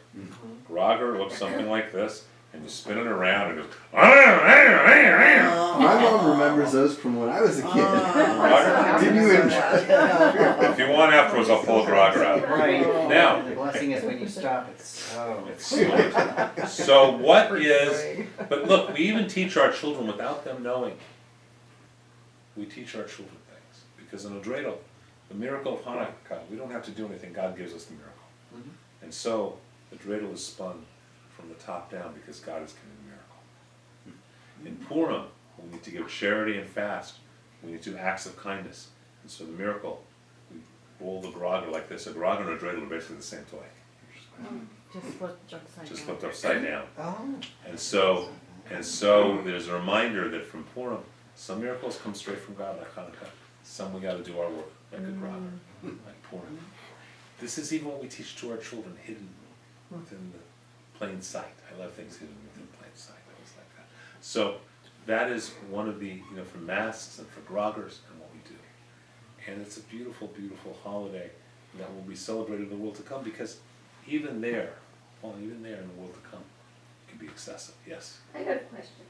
Grogger looks something like this, and you spin it around and it goes. My mom remembers those from when I was a kid. Grogger? Did you enjoy? If you want afterwards, I'll pull a grogger out. Right. Now, The blessing is when you stop, it's so. it's smart. So what is, but look, we even teach our children without them knowing. We teach our children things, because in a dreidel, the miracle of Hanukkah, we don't have to do anything, God gives us the miracle. Mhm. And so, the dreidel is spun from the top down because God is giving the miracle. In Purim, we need to give charity and fast. We need to do acts of kindness. And so the miracle, we roll the grogger like this. A grogger and a dreidel are basically the same toy. Just flipped upside down. Just flipped upside down. Oh. And so there's a reminder that from Purim, some miracles come straight from God, like Hanukkah. Some we gotta do our work, like a grogger, like Purim. This is even what we teach to our children, hidden within the plain sight. I love things hidden within plain sight. I always like that. So that is one of the, for masks and for groggers and what we do. And it's a beautiful, beautiful holiday that will be celebrated in the world to come, because even there in the world to come, it can be excessive. Yes? I got a question.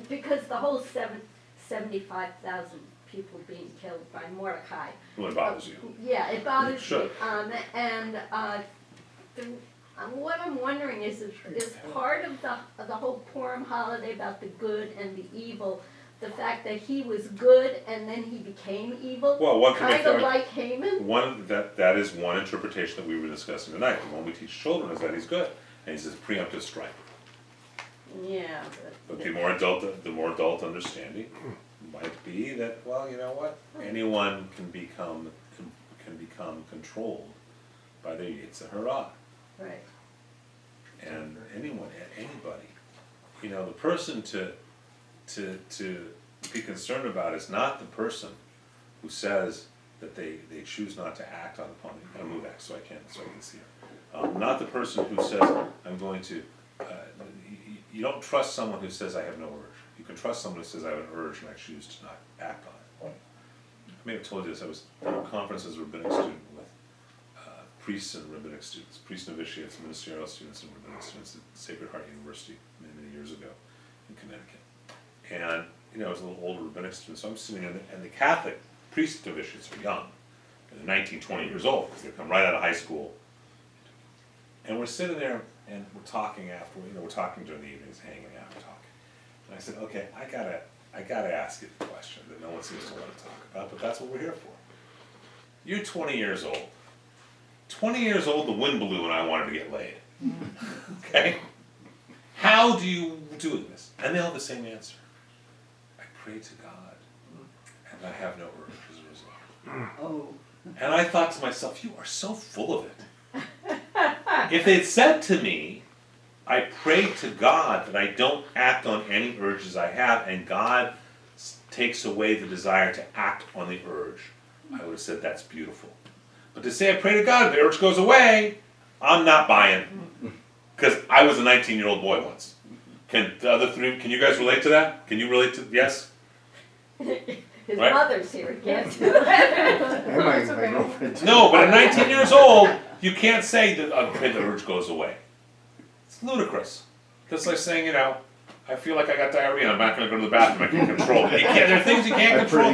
Because the whole 75,000 people being killed by Mordecai. Well, it bothers you. Yeah, it bothers me. Sure. What I'm wondering is part of the whole Purim holiday about the good and the evil, the fact that he was good and then he became evil? Well, one can make Kind of that- like Haman? that is one interpretation that we were discussing tonight. The one we teach children is that he's good, and he says preemptive strike. Yeah, But the more adult understanding might be that, well, you know what? Anyone can become controlled by their Yetzer Hara. right. And anyone, anybody. You know, the person to be concerned about is not the person who says that they choose not to act on upon it. I'm gonna move that so I can see her. Not the person who says, I'm going to, you don't trust someone who says I have no urge. You can trust someone who says I have an urge and I choose to not act on it. I may have told you this, I was at a conference as a rabbinic student with priests and rabbinic students, priest novitiates, ministerial students, and rabbinic students at Sacred Heart University many years ago in Connecticut. And, you know, I was a little older rabbinic student, so I'm sitting in and the Catholic priest novitiates are young. They're 19, 20 years old, because they come right out of high school. And we're sitting there, and we're talking after, you know, we're talking during the evenings, hanging out and talking. And I said, okay, I gotta ask you the question that no one seems to want to talk about, but that's what we're here for. You're 20 years old. 20 years old, the wind blew and I wanted to get laid. Okay? How do you do this? And they all have the same answer. I pray to God, and I have no urge as a result. Oh, And I thought to myself, you are so full of it. If they'd said to me, I pray to God that I don't act on any urges I have, and God takes away the desire to act on the urge, I would have said, that's beautiful. But to say I pray to God, the urge goes away, I'm not buying. Because I was a 19-year-old boy once. Can the other three, can you guys relate to that? Can you relate to, yes? His Right. mother's here again. And my girlfriend too. No, but at 19 years old, you can't say that okay, the urge goes away. It's ludicrous. That's like saying, you know, I feel like I got diarrhea and I'm not going to go to the bathroom, I can control it. There are things you can't control,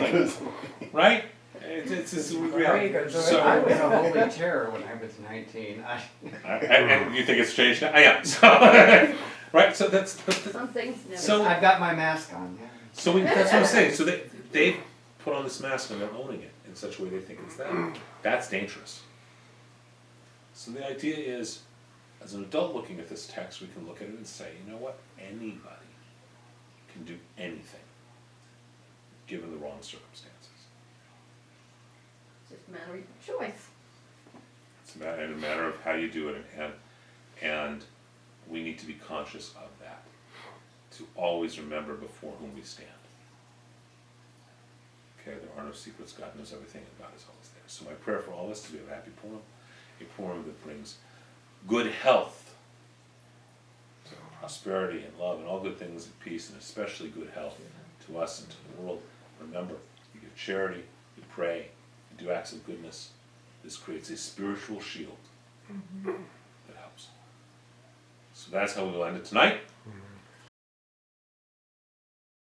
right? It's reality. I So, was a holy terror when I was 19. and you think it's changed now? I am. So, right? So that's, Some things never. So- I've got my mask on, yeah. so that's what I'm saying. So they put on this mask and they're owning it in such a way they think it's them. That's dangerous. So the idea is, as an adult looking at this text, we can look at it and say, you know what? Anybody can do anything, given the wrong circumstances. It's just a matter of your choice. It's a matter of how you do it, and we need to be conscious of that, to always remember before whom we stand. Okay, there are no secrets, God knows everything, and God is always there. So my prayer for all this is we have a happy Purim, a Purim that brings good health, so prosperity and love and all good things and peace, and especially good health to us and to the world. Remember, you give charity, you pray, you do acts of goodness. This creates a spiritual shield that helps. So that's how we will end it tonight.